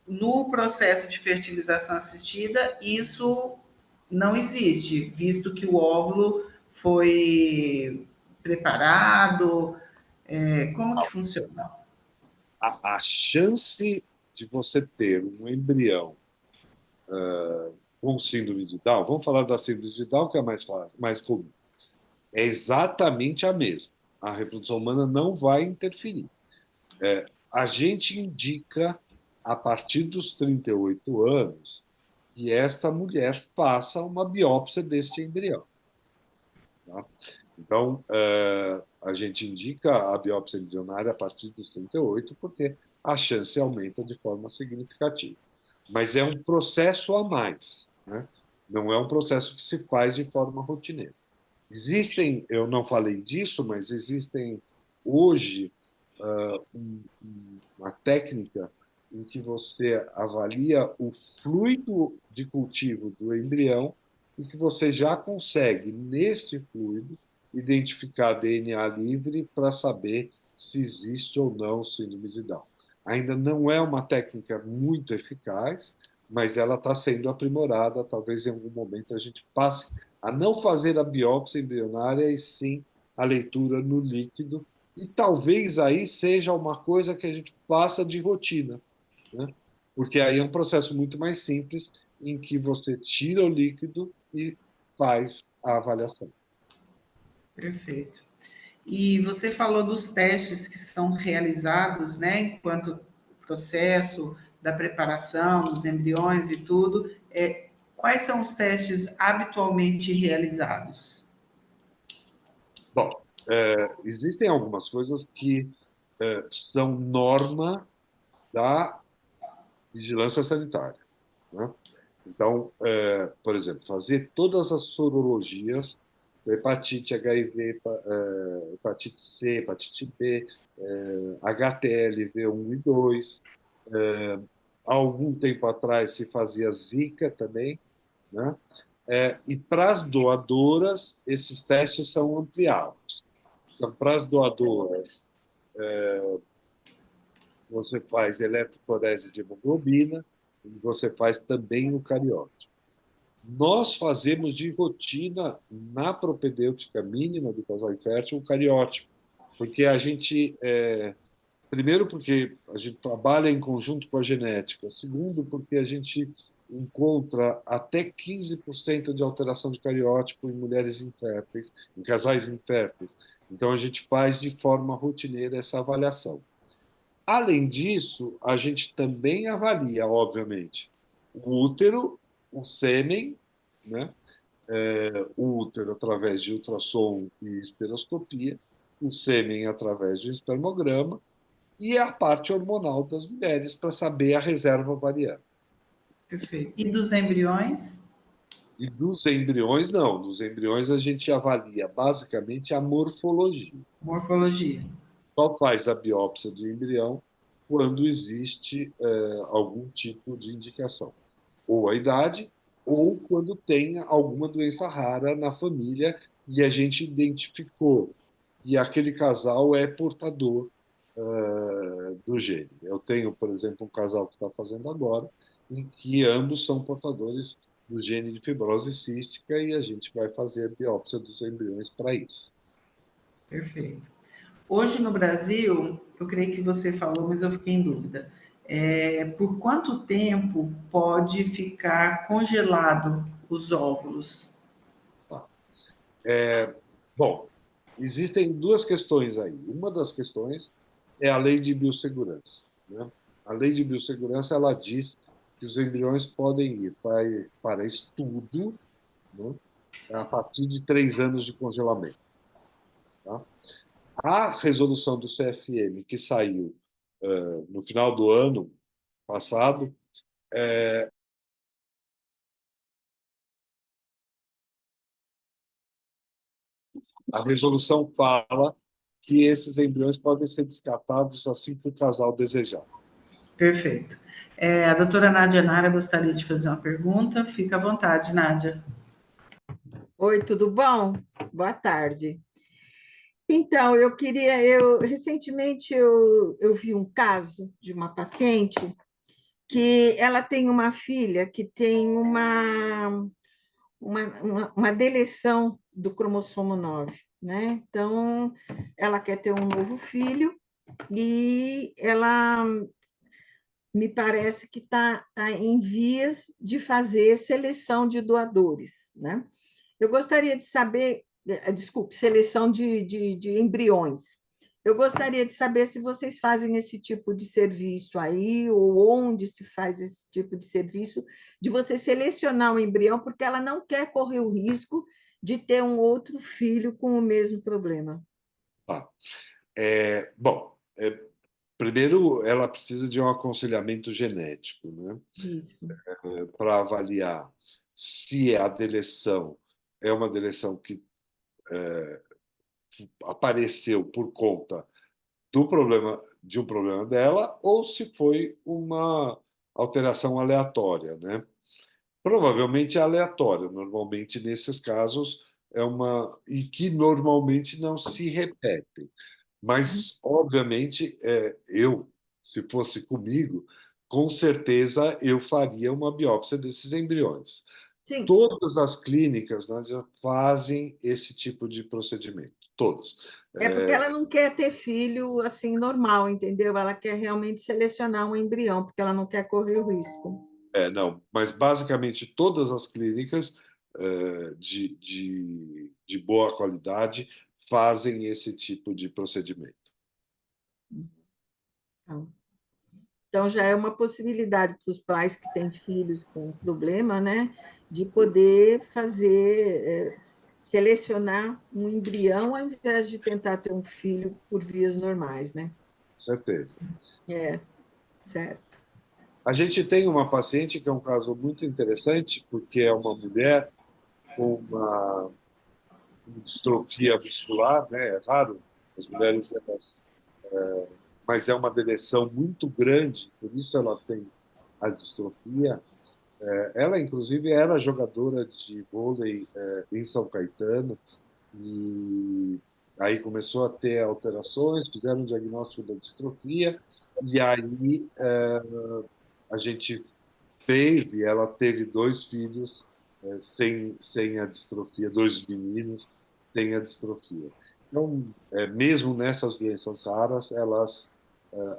No processo de fertilização assistida, isso não existe, visto que o óvulo foi preparado. Como que funciona? a chance de você ter um embrião com síndrome de Down, vamos falar da síndrome de Down, que é mais fácil, mais comum, é exatamente a mesma. A reprodução humana não vai interferir. A gente indica, a partir dos 38 anos, que esta mulher faça uma biópsia deste embrião. Tá? Então, a gente indica a biópsia embrionária a partir dos 38, porque a chance aumenta de forma significativa. Mas é um processo a mais, né? Não é um processo que se faz de forma rotineira. Existem, eu não falei disso, mas existem hoje uma técnica em que você avalia o fluido de cultivo do embrião e que você já consegue, neste fluido, identificar DNA livre para saber se existe ou não síndrome de Down. Ainda não é uma técnica muito eficaz, mas ela está sendo aprimorada. Talvez em algum momento a gente passe a não fazer a biópsia embrionária e sim a leitura no líquido, e talvez aí seja uma coisa que a gente passa de rotina, né? Porque aí é um processo muito mais simples em que você tira o líquido e faz a avaliação. Perfeito. E você falou dos testes que são realizados, né, enquanto processo da preparação dos embriões e tudo. Quais são os testes habitualmente realizados? Bom, existem algumas coisas que são norma da vigilância sanitária, né? Então, por exemplo, fazer todas as sorologias, hepatite, HIV, hepatite C, hepatite B, HTLV 1 e 2. Há algum tempo atrás se fazia Zika também, né? E para as doadoras, esses testes são ampliados. Então, para as doadoras, você faz eletroforese de hemoglobina e você faz também o cariótipo. Nós fazemos de rotina, na propedêutica mínima do casal infértil, o cariótipo, porque a gente, primeiro, porque a gente trabalha em conjunto com a genética, segundo, porque a gente encontra até 15% de alteração de cariótipo em mulheres inférteis, em casais inférteis. Então, a gente faz de forma rotineira essa avaliação. Além disso, a gente também avalia, obviamente, o útero, o sêmen, né? O útero através de ultrassom e esteroscopia, o sêmen através de um espermograma e a parte hormonal das mulheres para saber a reserva ovariana. Perfeito. E dos embriões? E dos embriões, não. Dos embriões a gente avalia basicamente a morfologia. Morfologia. Só faz a biópsia do embrião quando existe algum tipo de indicação, ou a idade, ou quando tem alguma doença rara na família e a gente identificou que aquele casal é portador do gene. Eu tenho, por exemplo, um casal que está fazendo agora, em que ambos são portadores do gene de fibrose cística e a gente vai fazer a biópsia dos embriões para isso. Perfeito. Hoje no Brasil, eu creio que você falou, mas eu fiquei em dúvida. Por quanto tempo pode ficar congelado os óvulos? Bom, existem duas questões aí. Uma das questões é a lei de biossegurança, né? A lei de biossegurança ela diz que os embriões podem ir para estudo, né, a partir de 3 anos de congelamento. Tá? A resolução do CFM, que saiu no final do ano passado, a resolução fala que esses embriões podem ser descartados assim que o casal desejar. Perfeito. A doutora Nádia Nara gostaria de fazer uma pergunta. Fica à vontade, Nádia. Oi, tudo bom? Boa tarde. Então, recentemente eu vi um caso de uma paciente que ela tem uma filha que tem uma deleção do cromossomo 9, né? Então, ela quer ter um novo filho e ela me parece que tá em vias de fazer seleção de doadores, né? Eu gostaria de saber, desculpe, seleção de embriões. Eu gostaria de saber se vocês fazem esse tipo de serviço aí, ou onde se faz esse tipo de serviço, de você selecionar um embrião, porque ela não quer correr o risco de ter um outro filho com o mesmo problema. Tá. Bom, primeiro ela precisa de um aconselhamento genético, né, Isso. para avaliar se a deleção é uma deleção que apareceu por conta do problema de um problema dela ou se foi uma alteração aleatória, né? Provavelmente é aleatória. Normalmente nesses casos é uma e que normalmente não se repetem. Mas obviamente eu, se fosse comigo, com certeza eu faria uma biópsia desses embriões. Sim, Todas as clínicas, né, já fazem esse tipo de procedimento, todas. é porque ela não quer ter filho assim normal, entendeu? Ela quer realmente selecionar um embrião, porque ela não quer correr o risco. Não, mas basicamente todas as clínicas de boa qualidade fazem esse tipo de procedimento. Então, já é uma possibilidade para os pais que têm filhos com problema, né, de poder selecionar um embrião ao invés de tentar ter um filho por vias normais, né? Certeza. É, certo. A gente tem uma paciente que é um caso muito interessante, porque é uma mulher com uma distrofia muscular, né? É raro as mulheres, mas é uma deleção muito grande, por isso ela tem a distrofia. Ela, inclusive, era jogadora de vôlei em São Caetano e aí começou a ter alterações, fizeram um diagnóstico da distrofia e aí a gente fez e ela teve 2 filhos sem a distrofia, 2 meninos sem a distrofia. Então, mesmo nessas doenças raras,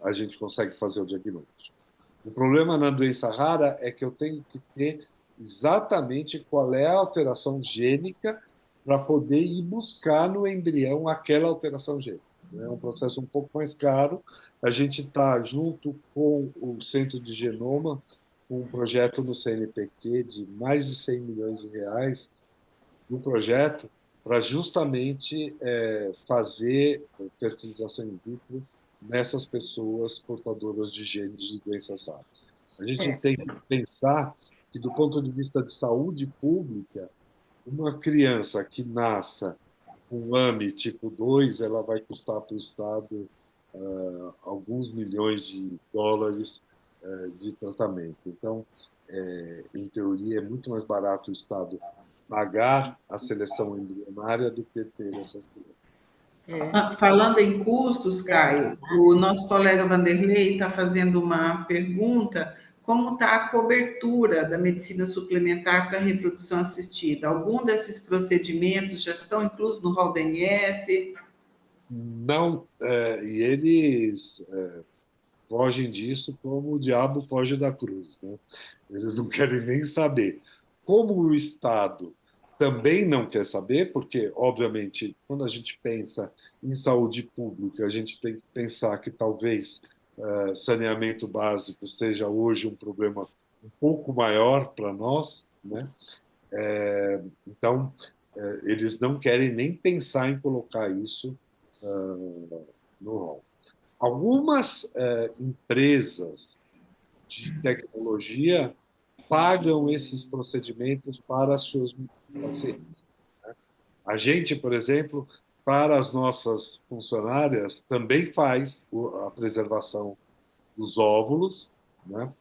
a gente consegue fazer o diagnóstico. O problema na doença rara é que eu tenho que ter exatamente qual é a alteração gênica para poder ir buscar no embrião aquela alteração gênica. É um processo um pouco mais caro. A gente está junto com o Centro de Genoma, com um projeto no CNPq de mais de 100 milhões de reais no projeto para justamente fazer fertilização in vitro nessas pessoas portadoras de genes de doenças raras. A gente É, tem que pensar que, do ponto de vista de saúde pública, uma criança que nasça com AME tipo 2, ela vai custar para o Estado alguns milhões de dólares de tratamento. Então, em teoria, é muito mais barato o Estado pagar a seleção embrionária do que ter essas crianças. é. Falando em custos, Caio, o nosso colega Vanderlei está fazendo uma pergunta: como está a cobertura da medicina suplementar para a reprodução assistida? Algum desses procedimentos já estão inclusos no rol do INSS? Não, e eles fogem disso como o diabo foge da cruz, né? Eles não querem nem saber. Como o Estado também não quer saber, porque, obviamente, quando a gente pensa em saúde pública, a gente tem que pensar que talvez saneamento básico seja hoje um problema um pouco maior para nós, né? Então, eles não querem nem pensar em colocar isso no rol. Algumas empresas de tecnologia pagam esses procedimentos para as suas pacientes. A gente, por exemplo, para as nossas funcionárias, também faz a preservação dos óvulos, né?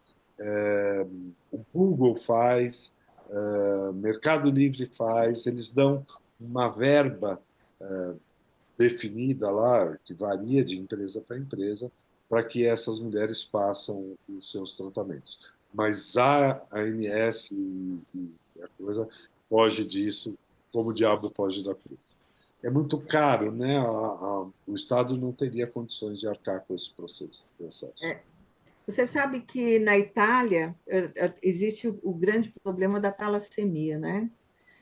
O Google faz, Mercado Livre faz, eles dão uma verba definida lá, que varia de empresa para empresa, para que essas mulheres façam os seus tratamentos. Mas a ANS e a coisa foge disso, como o diabo foge da cruz. É muito caro, né? O Estado não teria condições de arcar com esse processo. Você sabe que na Itália existe o grande problema da talassemia, né?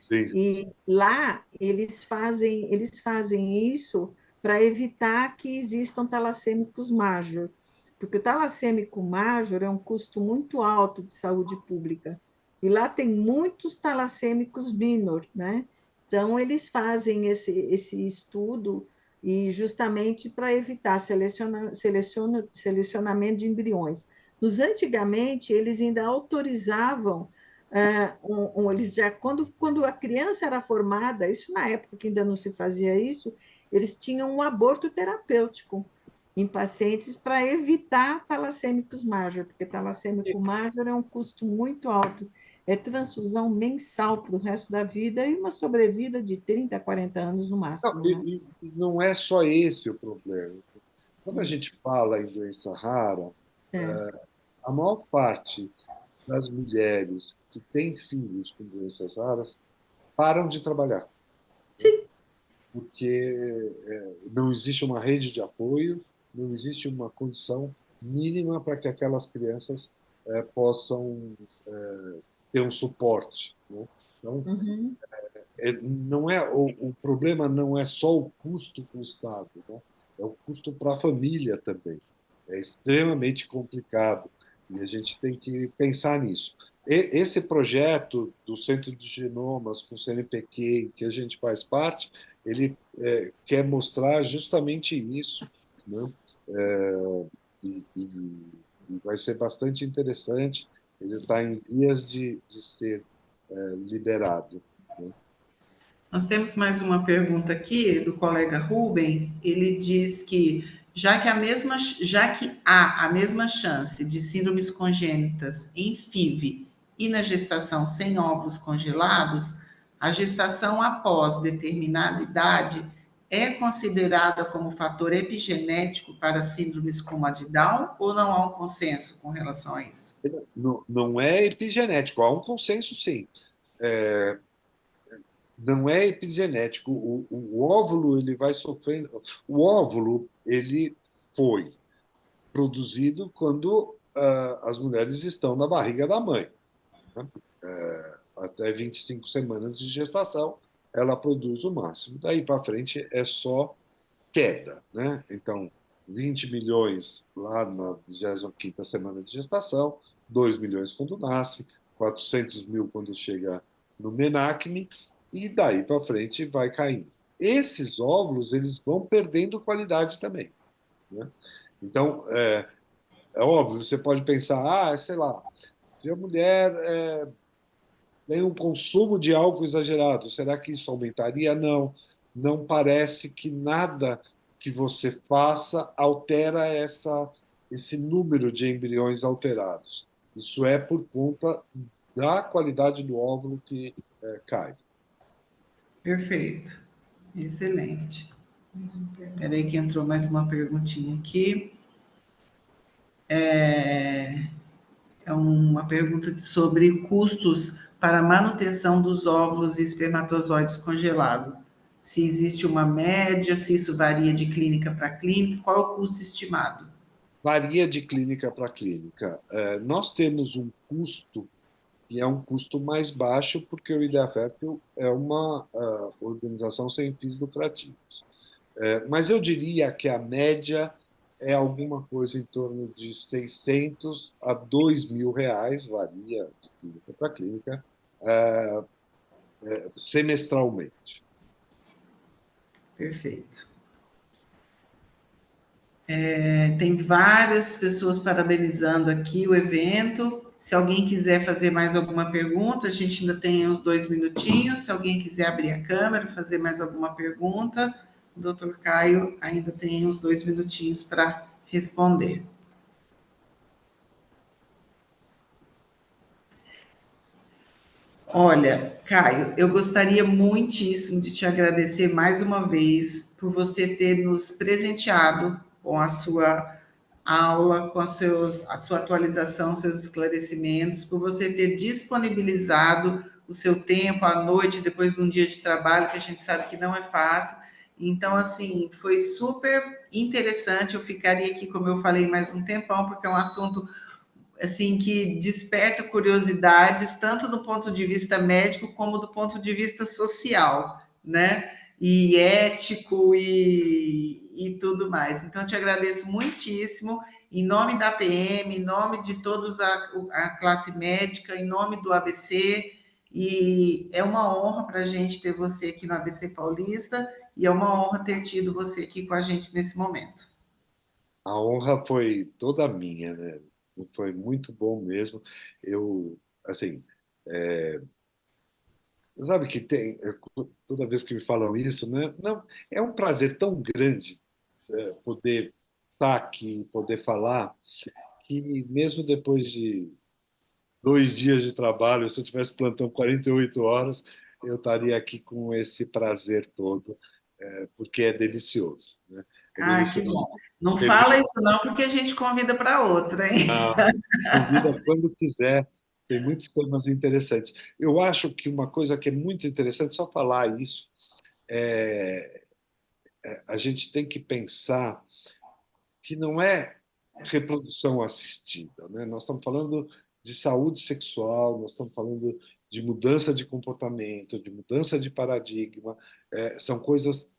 Sim. E lá eles fazem isso para evitar que existam talassêmicos major, porque o talassêmico major é um custo muito alto de saúde pública. E lá tem muitos talassêmicos minor, né? Então, eles fazem esse estudo e justamente para evitar selecionamento de embriões. Antigamente, eles ainda autorizavam eles já quando a criança era formada, isso na época que ainda não se fazia isso, eles tinham um aborto terapêutico em pacientes para evitar talassêmicos major, porque talassêmico major é um custo muito alto, é transfusão mensal para o resto da vida e uma sobrevida de 30 a 40 anos no Não, máximo, né? e não é só esse o problema. Quando a gente fala em doença rara, É. a maior parte das mulheres que têm filhos com doenças raras param de trabalhar, Sim. porque não existe uma rede de apoio, não existe uma condição mínima para que aquelas crianças possam ter um suporte, né? Então, Uhum. não é o problema não é só o custo para o Estado, né? É o custo para a família também. É extremamente complicado e a gente tem que pensar nisso. Esse projeto do Centro de Genomas com o CNPq, em que a gente faz parte, ele quer mostrar justamente isso, né? E vai ser bastante interessante. Ele está em vias de ser liberado, né? Nós temos mais uma pergunta aqui do colega Ruben. Ele diz que já que há a mesma chance de síndromes congênitas em FIV e na gestação sem óvulos congelados, a gestação após determinada idade é considerada como fator epigenético para síndromes como a de Down ou não há um consenso com relação a isso? Não é epigenético, há um consenso, sim. É, não é epigenético. O óvulo ele vai sofrendo. O óvulo ele foi produzido quando as mulheres estão na barriga da mãe, né? Até 25 semanas de gestação, ela produz o máximo. Daí para frente é só queda, né? Então, 20 milhões lá na 25ª semana de gestação, 2 milhões quando nasce, 400 mil quando chega no menacme, e daí para frente vai caindo. Esses óvulos eles vão perdendo qualidade também, né? Então, é óbvio, você pode pensar, sei lá, se a mulher tem um consumo de álcool exagerado, será que isso aumentaria? Não, não parece que nada que você faça altera esse número de embriões alterados. Isso é por conta da qualidade do óvulo que cai. Perfeito. Excelente. Espera aí que entrou mais uma perguntinha aqui. É uma pergunta sobre custos para a manutenção dos óvulos e espermatozoides congelados. Se existe uma média, se isso varia de clínica para clínica, qual é o custo estimado? Varia de clínica para clínica. Nós temos um custo e é um custo mais baixo, porque o Ideia Fértil é uma organização sem fins lucrativos. Mas eu diria que a média é alguma coisa em torno de 600 a 2.000 reais, varia de clínica para clínica, semestralmente. Perfeito. Tem várias pessoas parabenizando aqui o evento. Se alguém quiser fazer mais alguma pergunta, a gente ainda tem uns 2 minutinhos. Se alguém quiser abrir a câmera, fazer mais alguma pergunta, o doutor Caio ainda tem uns 2 minutinhos para responder. Olha, Caio, eu gostaria muitíssimo de te agradecer mais uma vez por você ter nos presenteado com a sua aula, com a sua atualização, seus esclarecimentos, por você ter disponibilizado o seu tempo à noite, depois de um dia de trabalho, que a gente sabe que não é fácil. Então, assim, foi super interessante. Eu ficaria aqui, como eu falei, mais um tempão, porque é um assunto assim que desperta curiosidades tanto do ponto de vista médico como do ponto de vista social, né? E ético e tudo mais. Então, te agradeço muitíssimo, em nome da PM, em nome de todos a classe médica, em nome do ABC, e é uma honra para a gente ter você aqui no ABC Paulista, e é uma honra ter tido você aqui com a gente nesse momento. A honra foi toda minha, né? Foi muito bom mesmo. Eu, assim, sabe que tem, toda vez que me falam isso, né? Não, é um prazer tão grande poder estar aqui, poder falar, que mesmo depois de 2 dias de trabalho, se eu tivesse plantão 48 horas, eu estaria aqui com esse prazer todo, porque é delicioso, né? É Ah, que delicioso. bom. Não fala isso não, porque a gente convida para outra, hein? Ah, convida quando quiser. Tem muitos temas interessantes. Eu acho que uma coisa que é muito interessante, só falar isso, é, a gente tem que pensar que não é reprodução assistida, né? Nós estamos falando de saúde sexual, nós estamos falando de mudança de comportamento, de mudança de paradigma, são coisas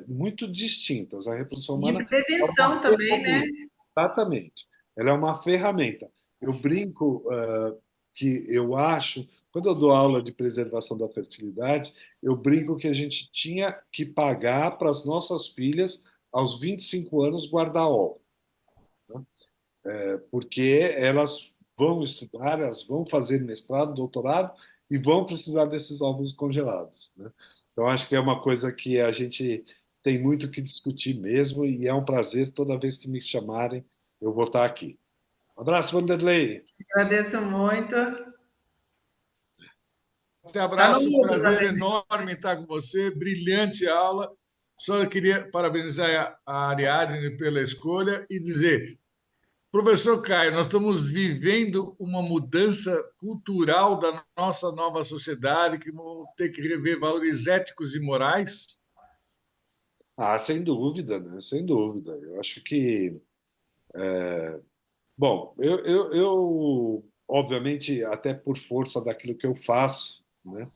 muito distintas. A reprodução De humana é uma prevenção também, né? ferramenta. Exatamente. Ela é uma ferramenta. Eu brinco que eu acho, quando eu dou aula de preservação da fertilidade, eu brinco que a gente tinha que pagar para as nossas filhas, aos 25 anos, guarda-ovo, né? Porque elas vão estudar, elas vão fazer mestrado, doutorado e vão precisar desses ovos congelados, né? Então, acho que é uma coisa que a gente tem muito que discutir mesmo e é um prazer toda vez que me chamarem, eu vou estar aqui. Um abraço, Vanderlei. Agradeço muito. Até Está no abraço, mudo, prazer Vanderlei. enorme estar com você, brilhante aula. Só queria parabenizar a Ariadne pela escolha e dizer, professor Caio, nós estamos vivendo uma mudança cultural da nossa nova sociedade, que vamos ter que rever valores éticos e morais. Ah, sem dúvida, né? Sem dúvida. Eu acho que, bom, obviamente, até por força daquilo que eu faço, né?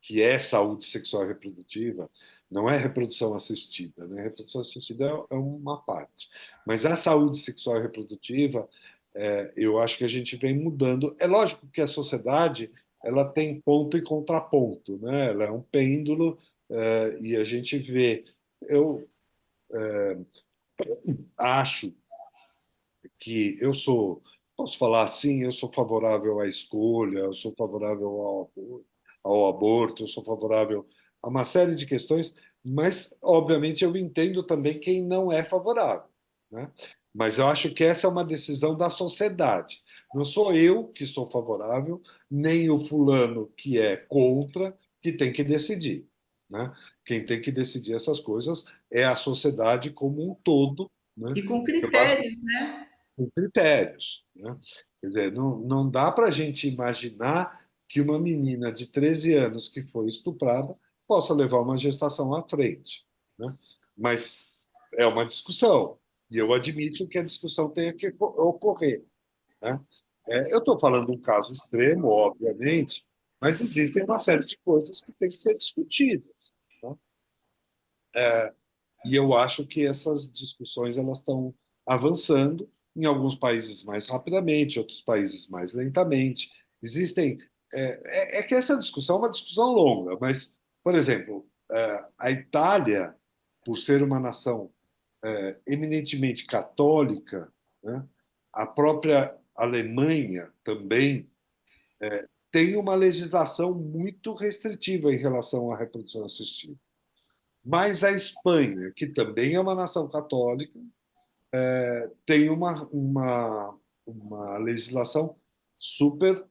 Que é saúde sexual e reprodutiva, não é reprodução assistida, né? Reprodução assistida é uma parte, mas a saúde sexual e reprodutiva, eu acho que a gente vem mudando. É lógico que a sociedade ela tem ponto e contraponto, né? Ela é um pêndulo e a gente vê. Eu acho que posso falar assim, eu sou favorável à escolha, eu sou favorável ao aborto, eu sou favorável a uma série de questões, mas, obviamente, eu entendo também quem não é favorável, né? Mas eu acho que essa é uma decisão da sociedade. Não sou eu que sou favorável, nem o fulano que é contra, que tem que decidir, né? Quem tem que decidir essas coisas é a sociedade como um todo, né? E com Eu acho critérios, né? com critérios, né? Quer dizer, não dá para a gente imaginar que uma menina de 13 anos que foi estuprada possa levar uma gestação à frente, né? Mas é uma discussão, e eu admito que a discussão tenha que ocorrer, né? Eu estou falando de um caso extremo, obviamente, mas existem uma série de coisas que têm que ser discutidas, tá? E eu acho que essas discussões elas estão avançando, em alguns países mais rapidamente, outros países mais lentamente. Existem. É que essa discussão é uma discussão longa, mas, por exemplo, a Itália, por ser uma nação eminentemente católica, né, a própria Alemanha também tem uma legislação muito restritiva em relação à reprodução assistida. Mas a Espanha, que também é uma nação católica, tem uma legislação super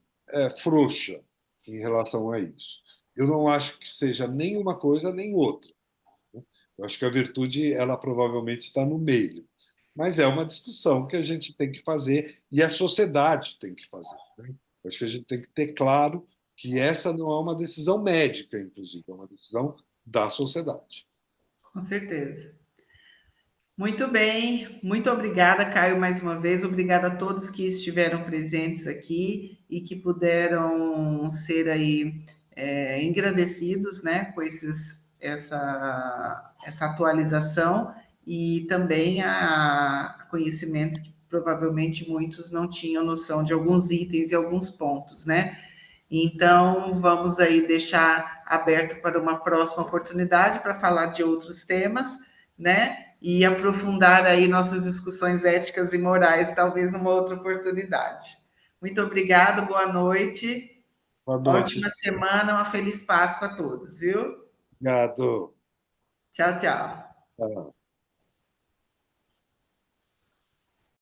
frouxa em relação a isso. Eu não acho que seja nem uma coisa nem outra. Eu acho que a virtude, ela provavelmente está no meio. Mas é uma discussão que a gente tem que fazer e a sociedade tem que fazer, né? Eu acho que a gente tem que ter claro que essa não é uma decisão médica, inclusive, é uma decisão da sociedade. Com certeza. Muito bem, muito obrigada, Caio, mais uma vez. Obrigada a todos que estiveram presentes aqui e que puderam ser aí engrandecidos, né, com essa atualização e também a conhecimentos que provavelmente muitos não tinham noção de alguns itens e alguns pontos, né? Então, vamos aí deixar aberto para uma próxima oportunidade para falar de outros temas, né? E aprofundar aí nossas discussões éticas e morais, talvez numa outra oportunidade. Muito obrigada, boa noite, Boa noite. ótima semana, uma feliz Páscoa a todos, viu? Obrigado. Tchau, tchau. Tchau.